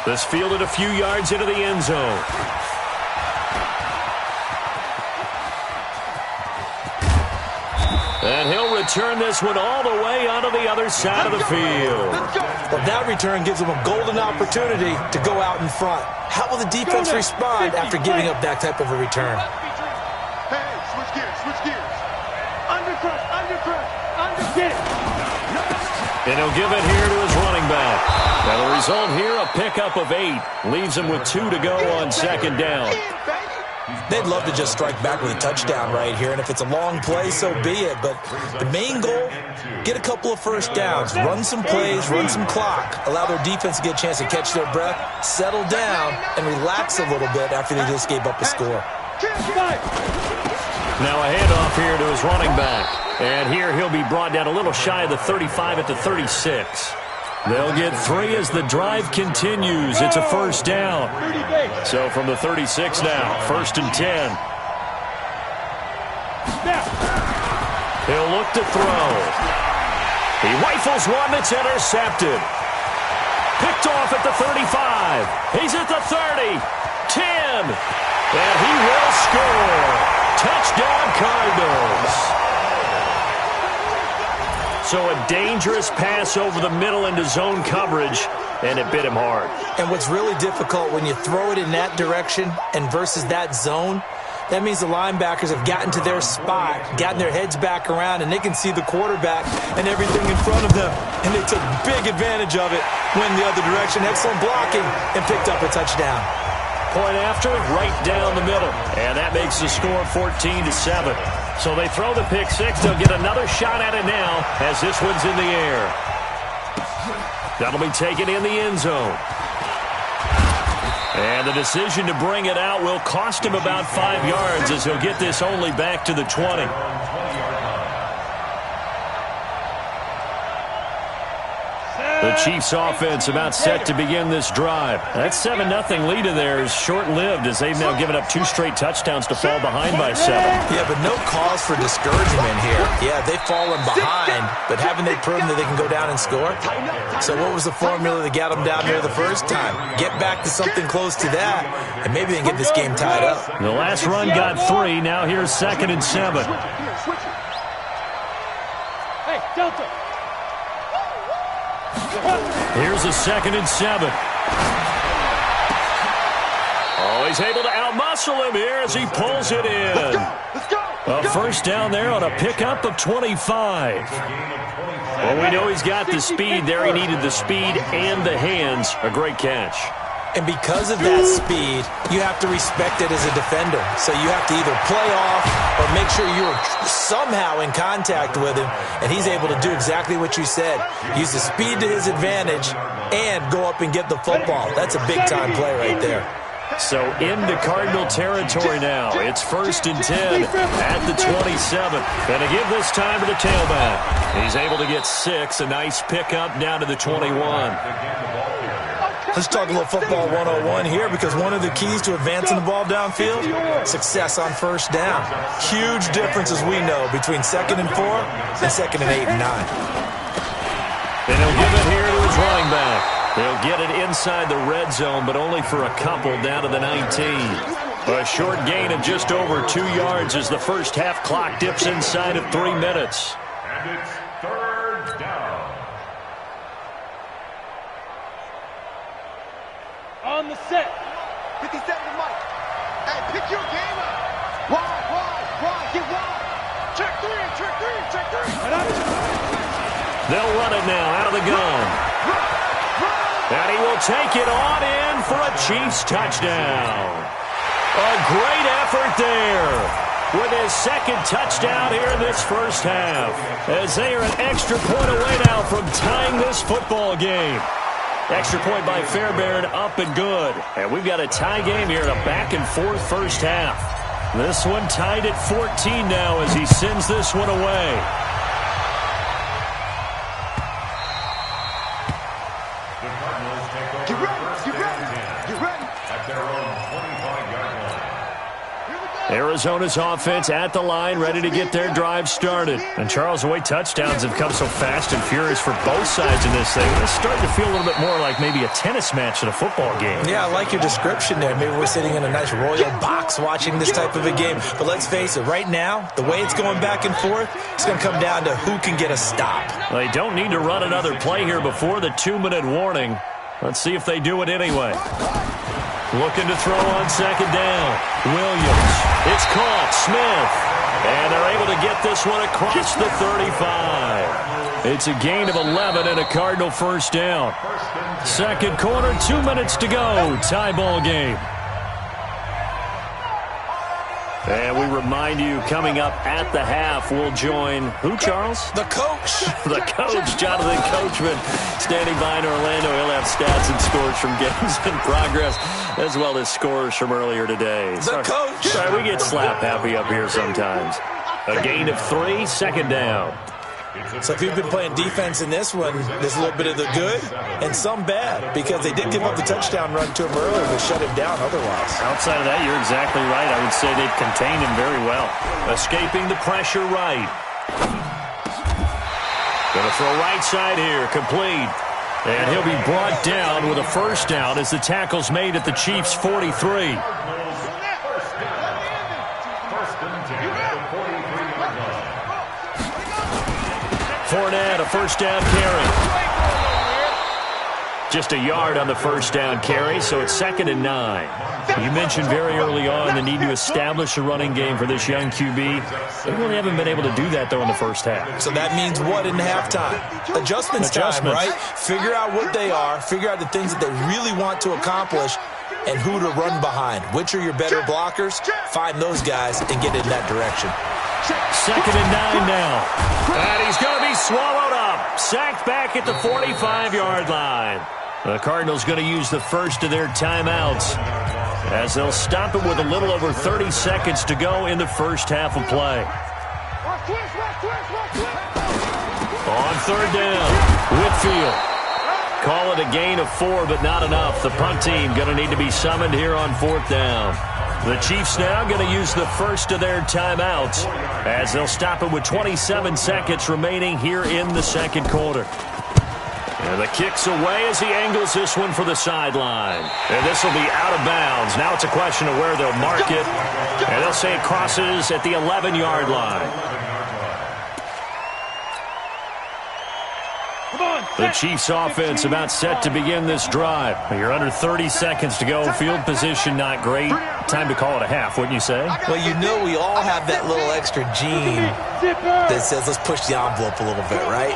This fielded a few yards into the end zone. And he'll return this one all the way onto the other side of the field. Well, that return gives them a golden opportunity to go out in front. How will the defense respond after giving up that type of a return? Hey, switch gears. Undercut. Get it. And he'll give it here to his running back. Now the result here, a pickup of 8. Leaves him with 2 to go on second down. They'd love to just strike back with a touchdown right here, and if it's a long play, so be it. But the main goal, get a couple of first downs, run some plays, run some clock, allow their defense to get a chance to catch their breath, settle down, and relax a little bit after they just gave up a score. Now a handoff here to his running back. And here he'll be brought down a little shy of the 35 at the 36. They'll get 3 as the drive continues. It's a first down. So from the 36 now, 1st and 10. He'll look to throw. He rifles one that's intercepted. Picked off at the 35. He's at the 30. 10. And he will score. Touchdown Cardinals. So a dangerous pass over the middle into zone coverage, and it bit him hard. And what's really difficult when you throw it in that direction and versus that zone, that means the linebackers have gotten to their spot, gotten their heads back around, and they can see the quarterback and everything in front of them. And they took big advantage of it, went the other direction, excellent blocking, and picked up a touchdown. Point after, right down the middle. And that makes the score 14-7. So they throw the pick 6. They'll get another shot at it now as this one's in the air. That'll be taken in the end zone. And the decision to bring it out will cost him about 5 yards as he'll get this only back to the 20. The Chiefs offense about set to begin this drive. That 7-0 lead of theirs short-lived as they've now given up 2 straight touchdowns to fall behind by 7. Yeah, but no cause for discouragement here. Yeah, they've fallen behind, but haven't they proven that they can go down and score? So what was the formula that got them down there the first time? Get back to something close to that, and maybe they can get this game tied up. The last run got 3. Now here's 2nd and 7. Hey, Delta. Here's a 2nd and 7. Oh, he's able to outmuscle him here as he pulls it in. A first down there on a pickup of 25. Well, we know he's got the speed there. He needed the speed and the hands. A great catch. And because of that speed, you have to respect it as a defender. So you have to either play off or make sure you're somehow in contact with him, and he's able to do exactly what you said. Use the speed to his advantage and go up and get the football. That's a big-time play right there. So into Cardinal territory now. It's 1st and 10 at the 27. And to give this time to the tailback. He's able to get 6. A nice pickup down to the 21. Let's talk a little football 101 here, because one of the keys to advancing the ball downfield, success on first down. Huge difference, as we know, between 2nd and 4 and 2nd and 8 and 9. And he'll give it here to his running back. He'll get it inside the red zone, but only for a couple down to the 19. A short gain of just over 2 yards as the first half clock dips inside of 3 minutes. And it's 3rd down. On the set. 57 to Mike. Hey, pick your game up. Wide. Get wide. Check 3. They'll run it now out of the gun. And he will take it on in for a Chiefs touchdown. A great effort there with his 2nd touchdown here in this first half, as they are an extra point away now from tying this football game. Extra point by Fairbairn, up and good. And we've got a tie game here in a back-and-forth first half. This one tied at 14 now as he sends this one away. The Cardinals take over first and 10 at their own 25-yard line. Here we go. Arizona's offense at the line, ready to get their drive started. And, Charles, the way touchdowns have come so fast and furious for both sides in this thing, it's starting to feel a little bit more like maybe a tennis match in a football game. Yeah, I like your description there. Maybe we're sitting in a nice royal box watching this type of a game. But let's face it, right now, the way it's going back and forth, it's going to come down to who can get a stop. They don't need to run another play here before the 2-minute warning. Let's see if they do it anyway. Looking to throw on second down. Williams. It's caught. Smith. And they're able to get this one across the 35. It's a gain of 11 and a Cardinal first down. Second quarter, 2 minutes to go. Tie ball game. And we remind you, coming up at the half, we'll join who, Charles? The coach. The coach, Jonathan Coachman, standing by in Orlando. He'll have stats and scores from games in progress, as well as scores from earlier today. The coach. Sorry, we get slap happy up here sometimes. A gain of 3, second down. So if you've been playing defense in this one, there's a little bit of the good and some bad, because they did give up the touchdown run to him earlier, but shut him down otherwise. Outside of that, you're exactly right. I would say they've contained him very well. Escaping the pressure right. Going to throw right side here, complete. And he'll be brought down with a first down as the tackle's made at the Chiefs' 43. Fournette, a first down carry. Just a yard on the first down carry, so it's 2nd and 9. You mentioned very early on the need to establish a running game for this young QB. They really haven't been able to do that, though, in the first half. So that means what in halftime? Adjustments time, right? Figure out what they are, figure out the things that they really want to accomplish, and who to run behind. Which are your better blockers? Find those guys and get in that direction. 2nd and 9 now. And he's going to be swallowed up. Sacked back at the 45-yard line. The Cardinals going to use the first of their timeouts as they'll stop it with a little over 30 seconds to go in the first half of play. On third down, Whitfield. Call it a gain of 4, but not enough. The punt team going to need to be summoned here on 4th down. The Chiefs now going to use the first of their timeouts as they'll stop it with 27 seconds remaining here in the second quarter. And the kick's away as he angles this one for the sideline. And this will be out of bounds. Now it's a question of where they'll mark it. And they'll say it crosses at the 11-yard line. The Chiefs offense about set to begin this drive. You're under 30 seconds to go. Field position not great. Time to call it a half, wouldn't you say? Well, you know we all have that little extra gene that says let's push the envelope a little bit, right?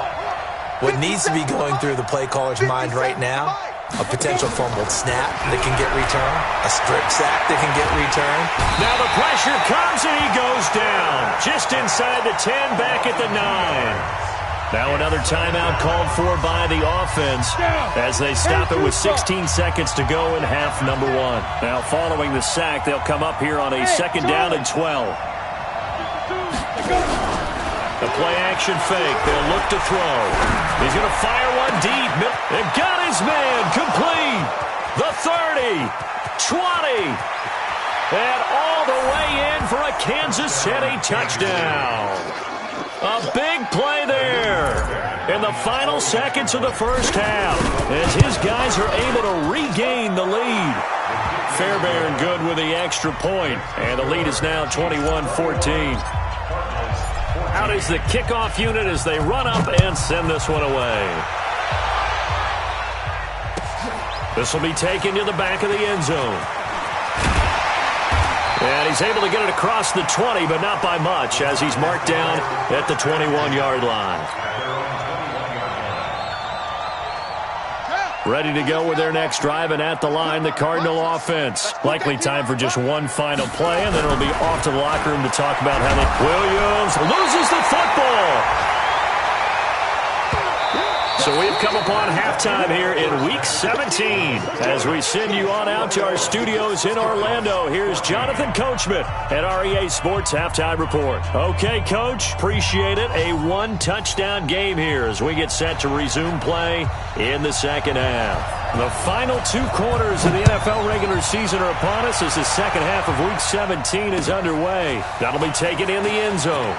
What needs to be going through the play caller's mind right now, a potential fumbled snap that can get returned, a strip sack that can get returned. Now the pressure comes and he goes down. Just inside the 10, back at the 9. Now another timeout called for by the offense as they stop it with 16 seconds to go in half number 1. Now following the sack, they'll come up here on a 2nd down and 12. The play action fake. They'll look to throw. He's going to fire one deep. They've got his man complete. The 30, 20, and all the way in for a Kansas City touchdown. A big play there in the final seconds of the first half as his guys are able to regain the lead. Fairbairn good with the extra point, and the lead is now 21-14. Out is the kickoff unit as they run up and send this one away. This will be taken to the back of the end zone. And he's able to get it across the 20, but not by much, as he's marked down at the 21-yard line. Ready to go with their next drive, and at the line, the Cardinal offense. Likely time for just one final play, and then it'll be off to the locker room to talk about how Williams loses the football. So we've come upon halftime here in Week 17. As we send you on out to our studios in Orlando, here's Jonathan Coachman at REA Sports Halftime Report. Okay, Coach, appreciate it. A one-touchdown game here as we get set to resume play in the second half. The final 2 quarters of the NFL regular season are upon us as the second half of Week 17 is underway. That'll be taken in the end zone.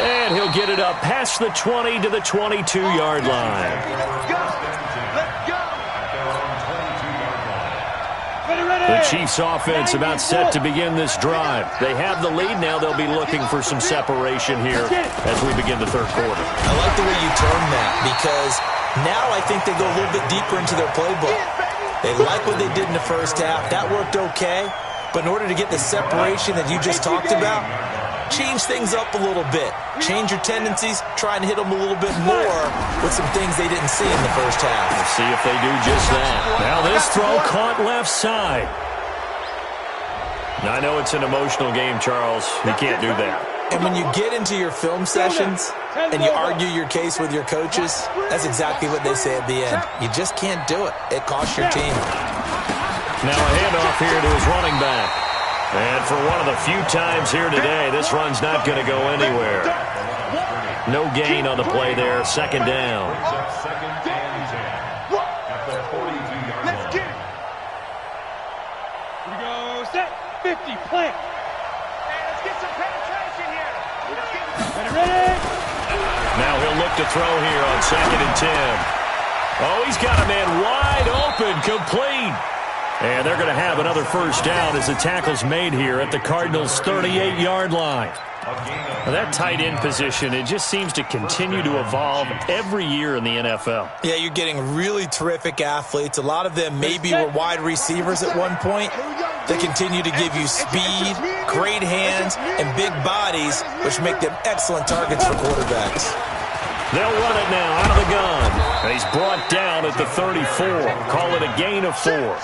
And he'll get it up past the 20 to the 22-yard line. The Chiefs offense about set to begin this drive. They have the lead now. They'll be looking for some separation here as we begin the third quarter. I like the way you term that because now I think they go a little bit deeper into their playbook. They like what they did in the first half. That worked okay. But in order to get the separation that you just talked about, change things up a little bit. Change your tendencies. Try and hit them a little bit more with some things they didn't see in the first half. We'll see if they do just that. Now this throw caught left side. Now, I know it's an emotional game, Charles. You can't do that. And when you get into your film sessions and you argue your case with your coaches, that's exactly what they say at the end. You just can't do it. It costs your team. Now a handoff here to his running back. And for one of the few times here today, this run's not going to go anywhere. No gain on the play there. Second down. Second and 10 at the 42-yard line. Let's get it. Here we go. Set. 50. Plant. Hey, let's get some penetration here. Ready. Now he'll look to throw here on second and 10. Oh, he's got a man wide open, complete. And they're going to have another first down as the tackle's made here at the Cardinals' 38-yard line. Now that tight end position, it just seems to continue to evolve every year in the NFL. Yeah, you're getting really terrific athletes. A lot of them maybe were wide receivers at one point. They continue to give you speed, great hands, and big bodies, which make them excellent targets for quarterbacks. They'll run it now out of the gun. And he's brought down at the 34. Call it a gain of 4.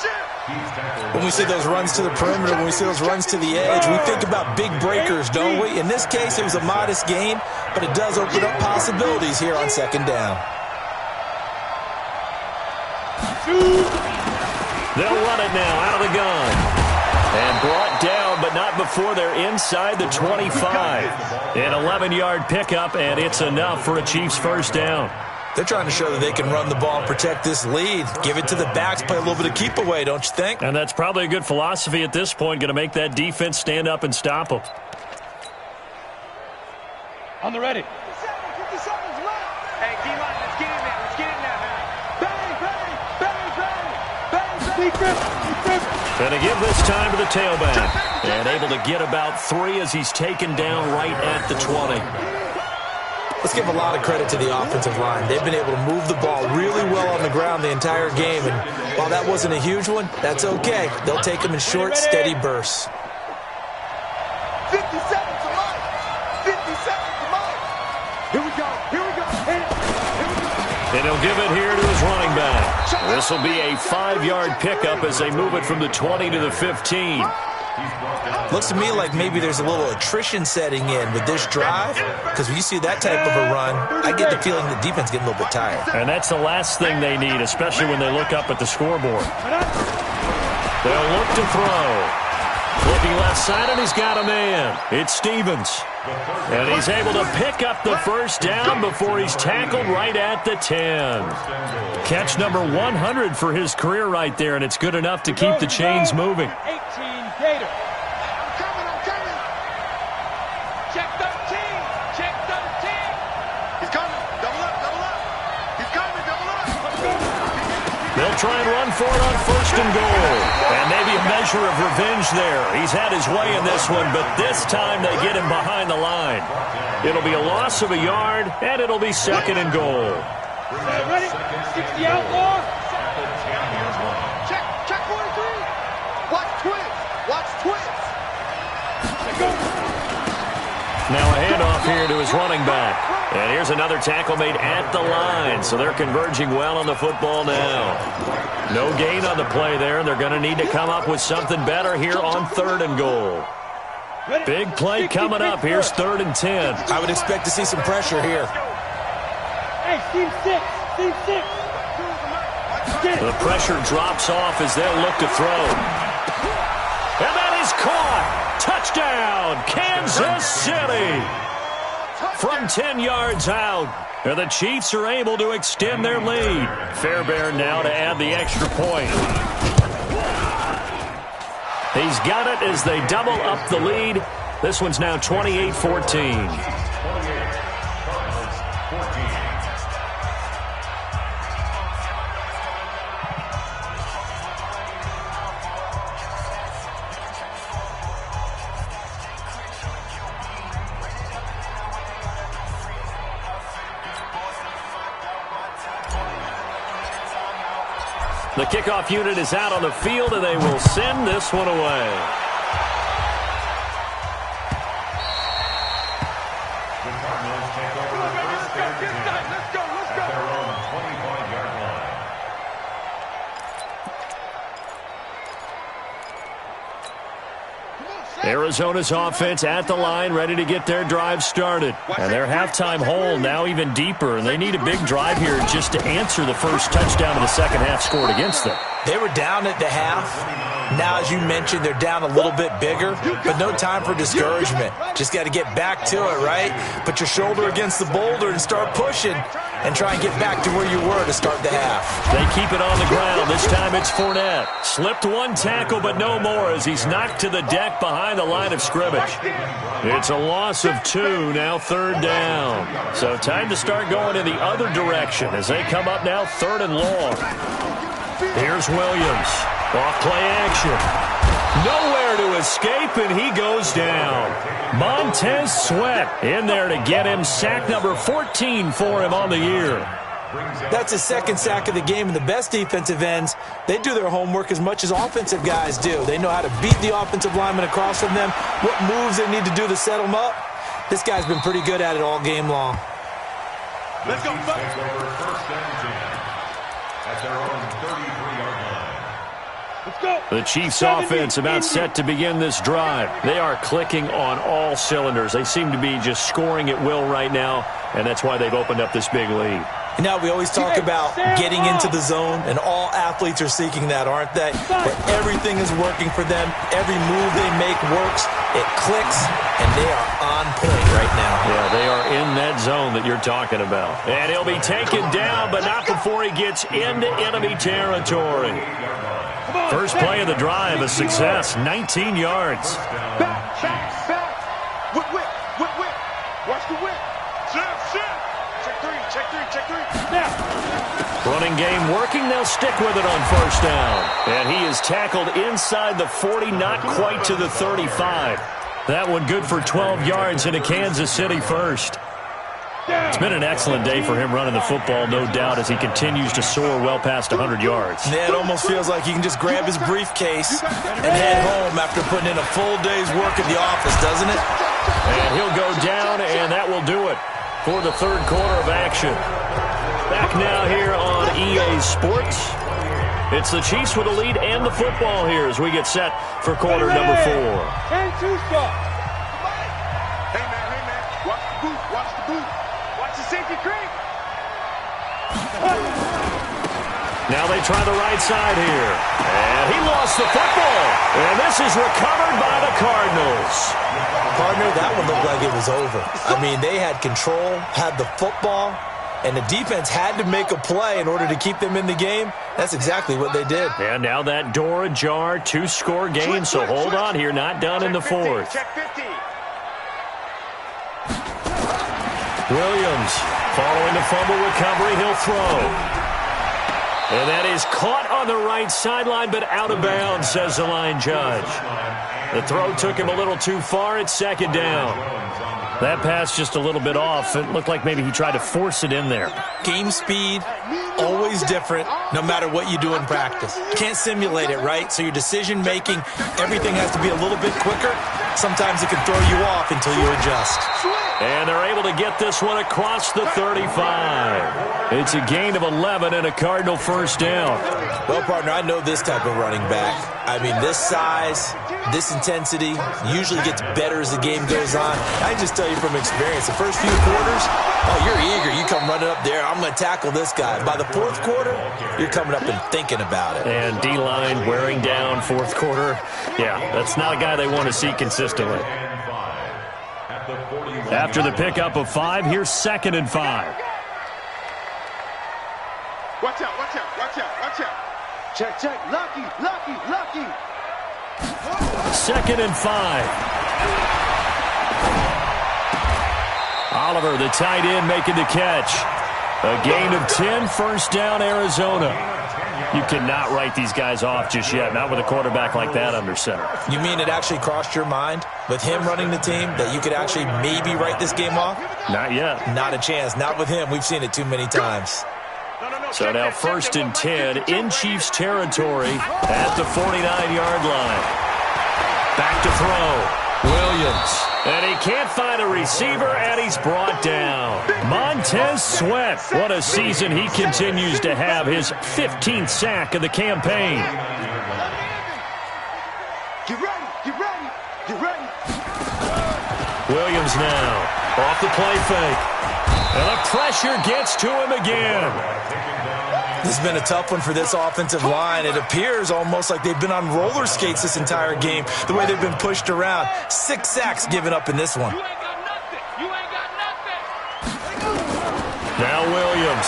When we see those runs to the perimeter, when we see those runs to the edge, we think about big breakers, don't we? In this case, it was a modest game, but it does open up possibilities here on second down. They'll run it now out of the gun. And brought down, but not before they're inside the 25. An 11-yard pickup, and it's enough for a Chiefs first down. They're trying to show that they can run the ball and protect this lead. Give it to the backs, play a little bit of keep away, don't you think? And that's probably a good philosophy at this point, going to make that defense stand up and stop them. On the ready. 50 seconds left. Hey, D-line, let's get in there. Let's get in there, man. Bang, bang, bang, bang, bang, bang. Going to give this time to the tailback. And able to get about 3 as he's taken down right at the 20. Let's give a lot of credit to the offensive line. They've been able to move the ball really well on the ground the entire game. And while that wasn't a huge one, that's okay. They'll take them in short, steady bursts. 50 seconds to life. 50 seconds to life. Here we go. Here we go. Hit it. Here we go. And he'll give it here to his running back. This will be a 5-yard pickup as they move it from the 20 to the 15. Looks to me like maybe there's a little attrition setting in with this drive, because when you see that type of a run, I get the feeling the defense getting a little bit tired. And that's the last thing they need, especially when they look up at the scoreboard. They'll look to throw. Looking left side, and he's got a man. It's Stevens. And he's able to pick up the first down before he's tackled right at the 10. Catch number 100 for his career right there, and it's good enough to keep the chains moving. 18 Gator. I'm coming. Check 13. Check 13. He's coming. Double up. He's coming. Double up. They'll try and run for it on first and goal. And maybe a measure of revenge there. He's had his way in this one, but this time they get him behind the line. It'll be a loss of a yard, and it'll be second and goal. Ready? 60 outlaw. Check 43. Watch twins. Now a handoff here to his running back. And here's another tackle made at the line, so they're converging well on the football now. No gain on the play there. They're going to need to come up with something better here on third and goal. Big play coming up. Here's 3rd and 10. I would expect to see some pressure here. Hey, team six. Team six. The pressure drops off as they'll look to throw. And that is caught. Touchdown, Kansas City. From 10 yards out. And the Chiefs are able to extend their lead. Fairbairn now to add the extra point. He's got it as they double up the lead. This one's now 28-14. The kickoff unit is out on the field, and they will send this one away. The Cardinals take over the first down at their own 25-yard line. Arizona's offense at the line, ready to get their drive started. And their halftime hole now even deeper, and they need a big drive here just to answer the first touchdown of the second half scored against them. They were down at the half. Now, as you mentioned, they're down a little bit bigger, but no time for discouragement. Just got to get back to it, right? Put your shoulder against the boulder and start pushing and try and get back to where you were to start the half. They keep it on the ground. This time it's Fournette. Slipped one tackle, but no more as he's knocked to the deck behind the line of scrimmage. It's a loss of 2, now third down. So time to start going in the other direction as they come up now 3rd and long. Here's Williams. Off play action. Nowhere to escape, and he goes down. Montez Sweat in there to get him. Sack number 14 for him on the year. That's his second sack of the game, and the best defensive ends, they do their homework as much as offensive guys do. They know how to beat the offensive lineman across from them, what moves they need to do to set them up. This guy's been pretty good at it all game long. Let's go. Take over first and 10 at their own 33-yard line. Let's go. The Chiefs offense about set to begin this drive. They are clicking on all cylinders. They seem to be just scoring at will right now, and that's why they've opened up this big lead. Now, we always talk about getting into the zone, and all athletes are seeking that, aren't they? But everything is working for them. Every move they make works. It clicks, and they are on point right now. Yeah, they are in that zone that you're talking about. And he'll be taken down, but not before he gets into enemy territory. First play of the drive, a success, 19 yards. Back. Whip. Watch the whip. Shift. Check three. Now. Running game working. They'll stick with it on first down. And he is tackled inside the 40, not quite to the 35. That one good for 12 yards into Kansas City first. It's been an excellent day for him running the football, no doubt, as he continues to soar well past 100 yards. Yeah, it almost feels like he can just grab his briefcase and head home after putting in a full day's work at the office, doesn't it? And he'll go down, and that will do it for the third quarter of action. Back now here on EA Sports. It's the Chiefs with the lead and the football here as we get set for quarter number 4. And 2 stop. Hey, man. Watch the boot. Watch the safety creep. Now they try the right side here. And he lost the football. And this is recovered by the Cardinals. Partner, that one looked like it was over. I mean, they had control, had the football, and the defense had to make a play in order to keep them in the game. That's exactly what they did. And now that door ajar, 2-score game, so hold on here, not done in the 4th. Check 50. Williams, following the fumble recovery, he'll throw. And that is caught on the right sideline, but out of bounds, says the line judge. The throw took him a little too far. It's second down. That pass just a little bit off. It looked like maybe he tried to force it in there. Game speed, always different, no matter what you do in practice. You can't simulate it, right? So your decision-making, everything has to be a little bit quicker. Sometimes it can throw you off until you adjust. And they're able to get this one across the 35. It's a gain of 11 and a Cardinal first down. Well, partner, I know this type of running back. I mean, this size, this intensity usually gets better as the game goes on. I can just tell you from experience, the first few quarters, oh, you're eager. You come running up there, I'm going to tackle this guy. By the fourth quarter, you're coming up and thinking about it. And D-line wearing down fourth quarter. Yeah, that's not a guy they want to see consistently. After the pickup of 5, here's 2nd and 5. Watch out, watch out, watch out, watch out. Check, check. Lucky, lucky, lucky. 2nd and 5. Oliver, the tight end, making the catch. A gain of 10, first down, Arizona. You cannot write these guys off just yet, not with a quarterback like that under center. You mean it actually crossed your mind with him running the team that you could actually maybe write this game off? Not yet. Not a chance. Not with him. We've seen it too many times. So now 1st and 10 in Chiefs territory at the 49-yard line. Back to throw. Williams. And he can't find a receiver, and he's brought down. Montez Sweat. What a season he continues to have. His 15th sack of the campaign. Get ready, get ready, get ready. Williams now off the play fake. And the pressure gets to him again. This has been a tough one for this offensive line. It appears almost like they've been on roller skates this entire game, the way they've been pushed around. 6 sacks given up in this one. You ain't got nothing. You ain't got nothing. Now Williams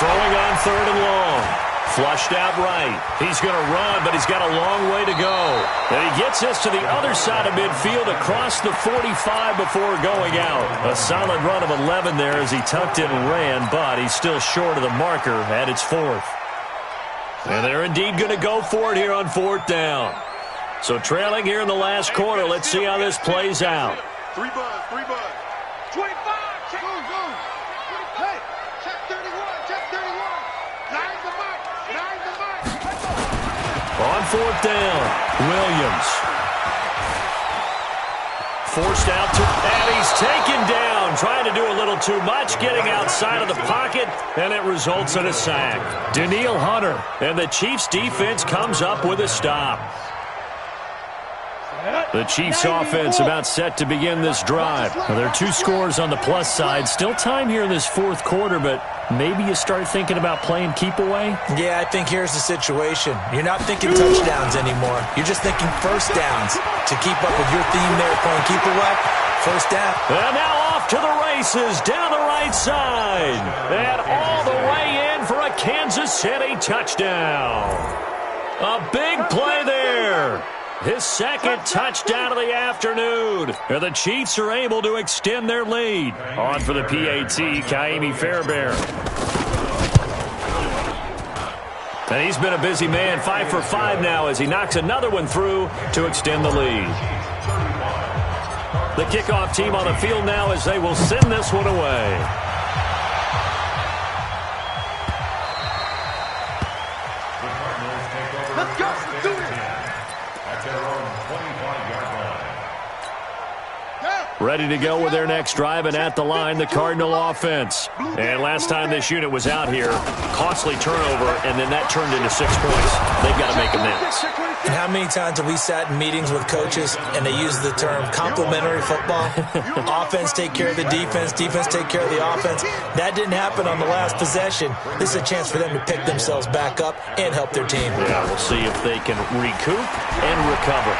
throwing on 3rd and long. Flushed out right. He's going to run, but he's got a long way to go. And he gets us to the other side of midfield across the 45 before going out. A solid run of 11 there as he tucked in and ran, but he's still short of the marker at its 4th. And they're indeed going to go for it here on 4th down. So trailing here in the last quarter, let's see how this plays out. 3 buzz, 3 buzz. 25, check, go, go. Hey, check 31, check 31. Line the mark, line the mark. On 4th down, Williams. Forced out to, and he's taken down, trying to do a little too much, getting outside of the pocket, and it results in a sack. Danielle Hunter, and the Chiefs defense comes up with a stop. The Chiefs offense about set to begin this drive. Now, there are 2 scores on the plus side. Still time here in this 4th quarter, but maybe you start thinking about playing keep away? Yeah, I think here's the situation. You're not thinking touchdowns anymore. You're just thinking first downs. To keep up with your theme there, playing keep away, first down. And now off to the races down the right side. And all the way in for a Kansas City touchdown. A big play there. His 2nd touchdown of the afternoon. And the Chiefs are able to extend their lead. On for the PAT, Kaimi Fairbairn. And he's been a busy man, 5 for 5 now as he knocks another one through to extend the lead. The kickoff team on the field now as they will send this one away. Let's go, let's do it. At their own 25-yard line. Ready to go with their next drive, and at the line, the Cardinal offense. And last time this unit was out here, costly turnover, and then that turned into 6 points. They've got to make amends. And how many times have we sat in meetings with coaches and they use the term complementary football? Offense take care of the defense, defense take care of the offense. That didn't happen on the last possession. This is a chance for them to pick themselves back up and help their team. Yeah, we'll see if they can recoup and recover.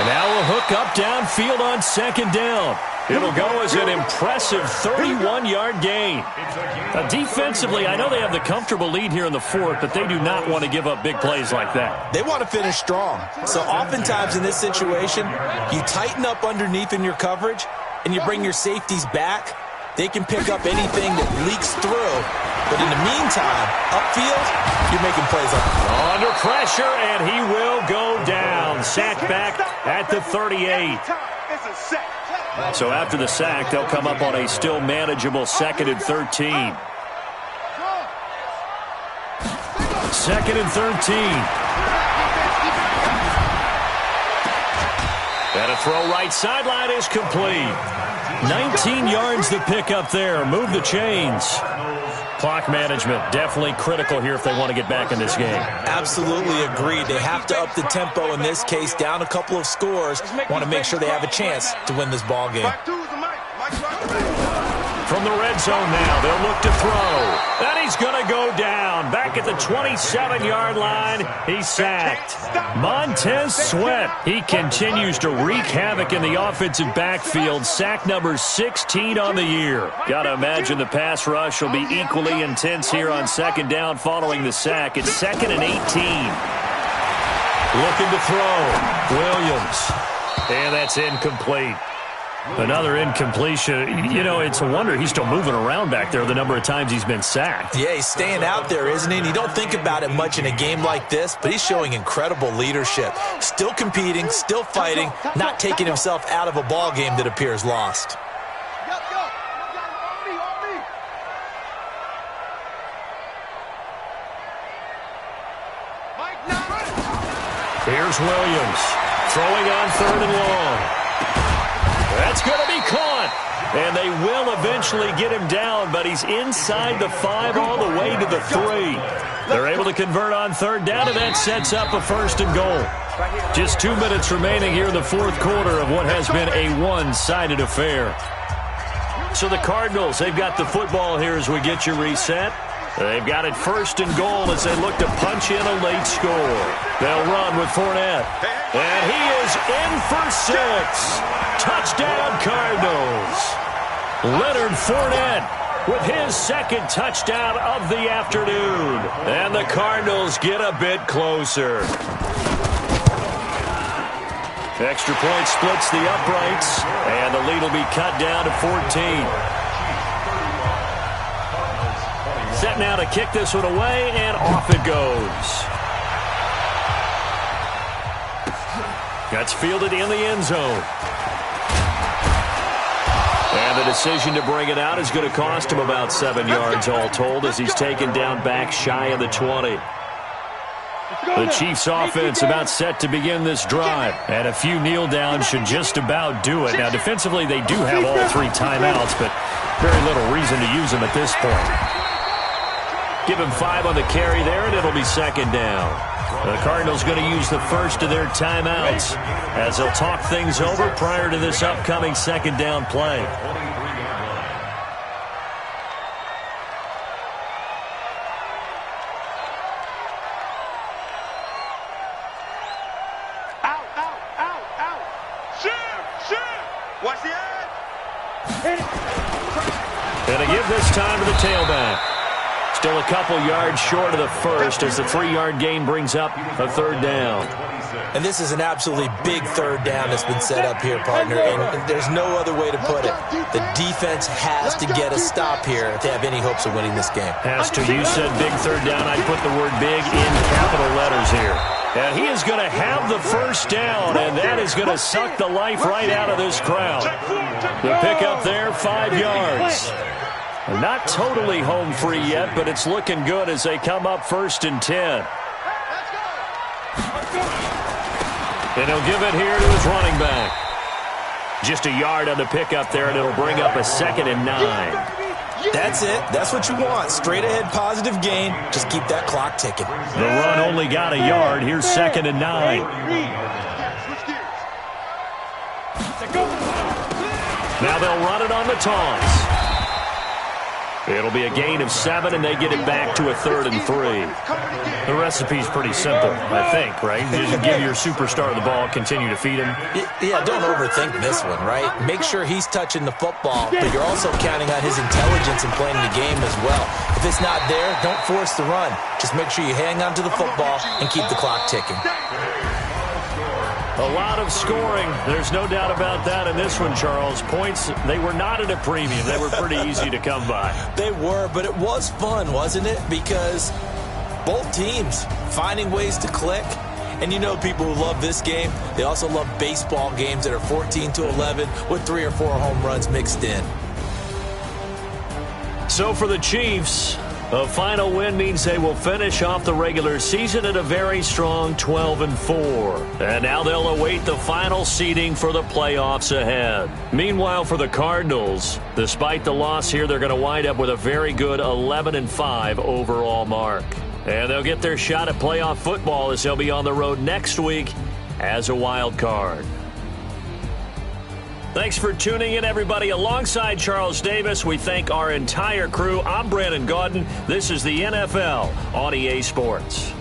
And now a hook up downfield on 2nd down. It'll go as an impressive 31-yard gain. Now, defensively, I know they have the comfortable lead here in the 4th, but they do not want to give up big plays like that. They want to finish strong. So oftentimes in this situation, you tighten up underneath in your coverage, and you bring your safeties back. They can pick up anything that leaks through. But in the meantime, upfield, you're making plays up. Under pressure, and he will go down. Sacked back at the 38. It's a sack. So after the sack, they'll come up on a still manageable 2nd and 13. 2nd and 13. And a throw right sideline is complete. 19 yards to pick up there. Move the chains. Clock management, definitely critical here if they want to get back in this game. Absolutely agreed. They have to up the tempo in this case, down a couple of scores. Want to make sure they have a chance to win this ball game. From the red zone now, they'll look to throw. And he's going to go down. Back at the 27-yard line, he's sacked. Montez Sweat, he continues to wreak havoc in the offensive backfield. Sack number 16 on the year. Got to imagine the pass rush will be equally intense here on second down following the sack. It's 2nd and 18. Looking to throw. Williams. And that's incomplete. Another incompletion. You know, it's a wonder he's still moving around back there the number of times he's been sacked. Yeah, he's staying out there, isn't he? And you don't think about it much in a game like this, but he's showing incredible leadership. Still competing, still fighting, not taking himself out of a ball game that appears lost. Here's Williams throwing on 3rd and long. That's going to be caught. And they will eventually get him down, but he's inside the 5 all the way to the 3. They're able to convert on 3rd down, and that sets up a 1st and goal. Just 2 minutes remaining here in the 4th quarter of what has been a one-sided affair. So the Cardinals, they've got the football here as we get you reset. They've got it 1st and goal as they look to punch in a late score. They'll run with Fournette. And he is in for 6. Touchdown, Cardinals. Leonard Fournette with his 2nd touchdown of the afternoon. And the Cardinals get a bit closer. Extra point splits the uprights, and the lead will be cut down to 14. Set now to kick this one away, and off it goes. That's fielded in the end zone. And the decision to bring it out is going to cost him about 7 yards all told as he's taken down back shy of the 20. The Chiefs offense about set to begin this drive. And a few kneel downs should just about do it. Now defensively they do have all 3 timeouts, but very little reason to use them at this point. Give him 5 on the carry there, and it'll be 2nd down. The Cardinals going to use the first of their timeouts as they'll talk things over prior to this upcoming 2nd down play. Out, out, out, out. Shoot. Watch the end. And to give this time to the tailback. Still a couple yards short of the first as the 3-yard gain brings up a 3rd down. And this is an absolutely big 3rd down that's been set up here, partner, and there's no other way to put it. The defense has to get a stop here if they have any hopes of winning this game. Has to. You said big 3rd down. I'd put the word big in capital letters here. And he is going to have the 1st down, and that is going to suck the life right out of this crowd. The pickup there, 5 yards. Not totally home free yet, but it's looking good as they come up 1st and 10. And he'll give it here to his running back. Just a yard on the pickup there, and it'll bring up a 2nd and 9. That's it. That's what you want. Straight ahead positive gain. Just keep that clock ticking. The run only got a yard. Here's 2nd and 9. Now they'll run it on the toss. It'll be a gain of 7, and they get it back to a 3rd and 3. The recipe's pretty simple, I think, right? You just give your superstar the ball, continue to feed him. Yeah, don't overthink this one, right? Make sure he's touching the football, but you're also counting on his intelligence in playing the game as well. If it's not there, don't force the run. Just make sure you hang on to the football and keep the clock ticking. A lot of scoring. There's no doubt about that in this one, Charles. Points, they were not at a premium. They were pretty easy to come by. They were, but it was fun, wasn't it? Because both teams finding ways to click. And you know people who love this game, they also love baseball games that are 14-11 with 3 or 4 home runs mixed in. So for the Chiefs, A final win means they will finish off the regular season at a very strong 12-4. And now they'll await the final seeding for the playoffs ahead. Meanwhile, for the Cardinals, despite the loss here, they're going to wind up with a very good 11-5 overall mark. And they'll get their shot at playoff football as they'll be on the road next week as a wild card. Thanks for tuning in, everybody. Alongside Charles Davis, we thank our entire crew. I'm Brandon Gaudin. This is the NFL on EA Sports.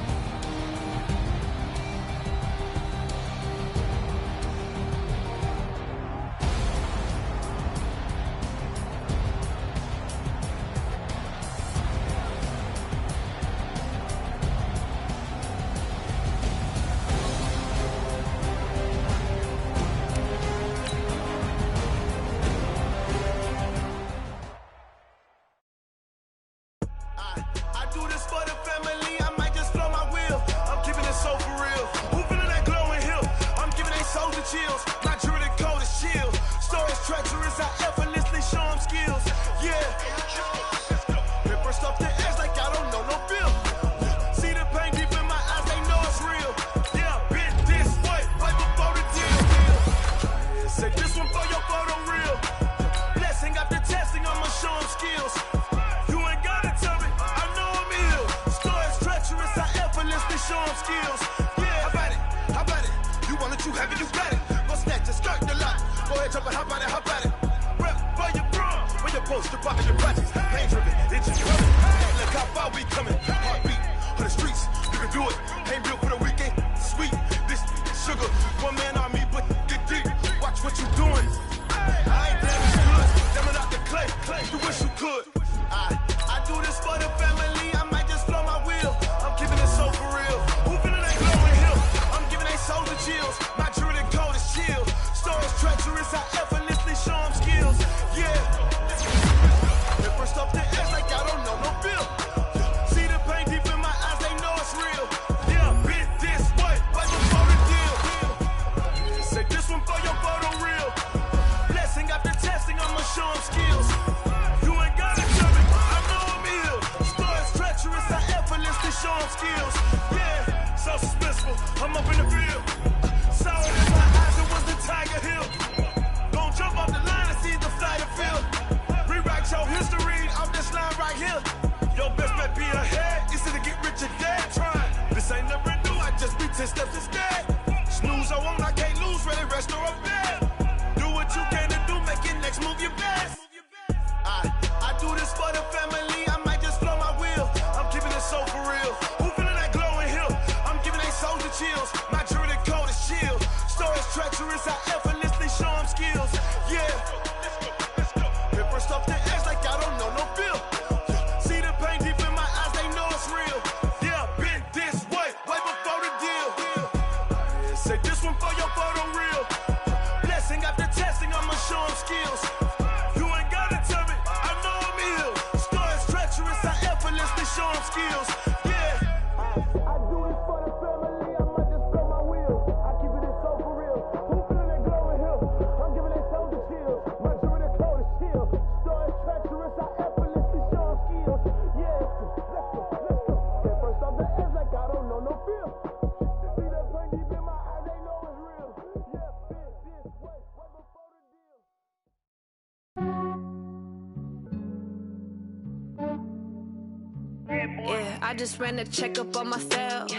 I just ran a checkup on myself.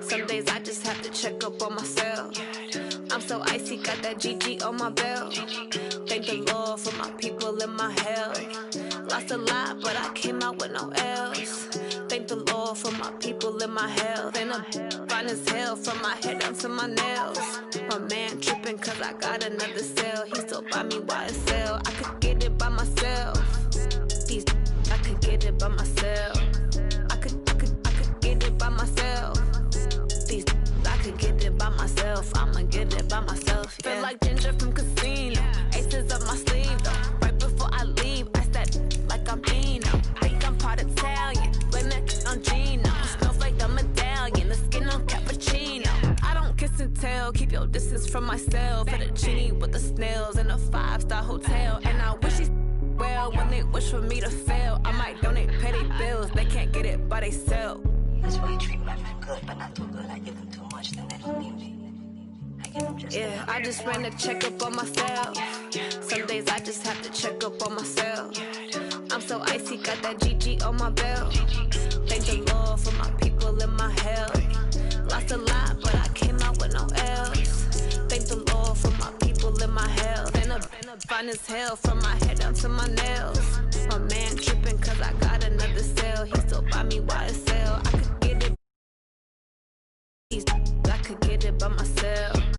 Some days I just have to check up on myself. I'm so icy, got that GG on my belt. Thank the Lord for my people in my health. Lost a lot, but I came out with no L's. Thank the Lord for my people in my health. And I'm fine as hell from my head down to my nails. My man tripping cause I got another cell. He still buy me YSL. I could get it by myself. These I could get it by myself. I could get it by myself. These I could get it by myself. I'ma get it by myself. Yeah. Feel like Ginger from Casino. Aces up my sleeve though. Right before I leave, I said like I'm Eno. Think I'm part Italian. Blame that on Gino. Snowflake the medallion. The skin on cappuccino. I don't kiss and tell. Keep your distance from myself. Fettuccine with the snails in a 5-star hotel. And I wish he's well when they wish for me to fail. I might donate petty bills. They why they sell. That's why you treat my man good, but not too good. I give him too much, then they don't need me. I give him just Yeah, I just ran a checkup on myself. Some days I just have to check up on myself. I'm so icy, got that GG on my belt. Thank the Lord for my people in my health. Lost a lot, but I came out with no L's. Thank the Lord for my people in my health. Been up fine as hell from my head down to my nails. My man tripping cause I got another sale. He still buy me YSL. I could get it by myself.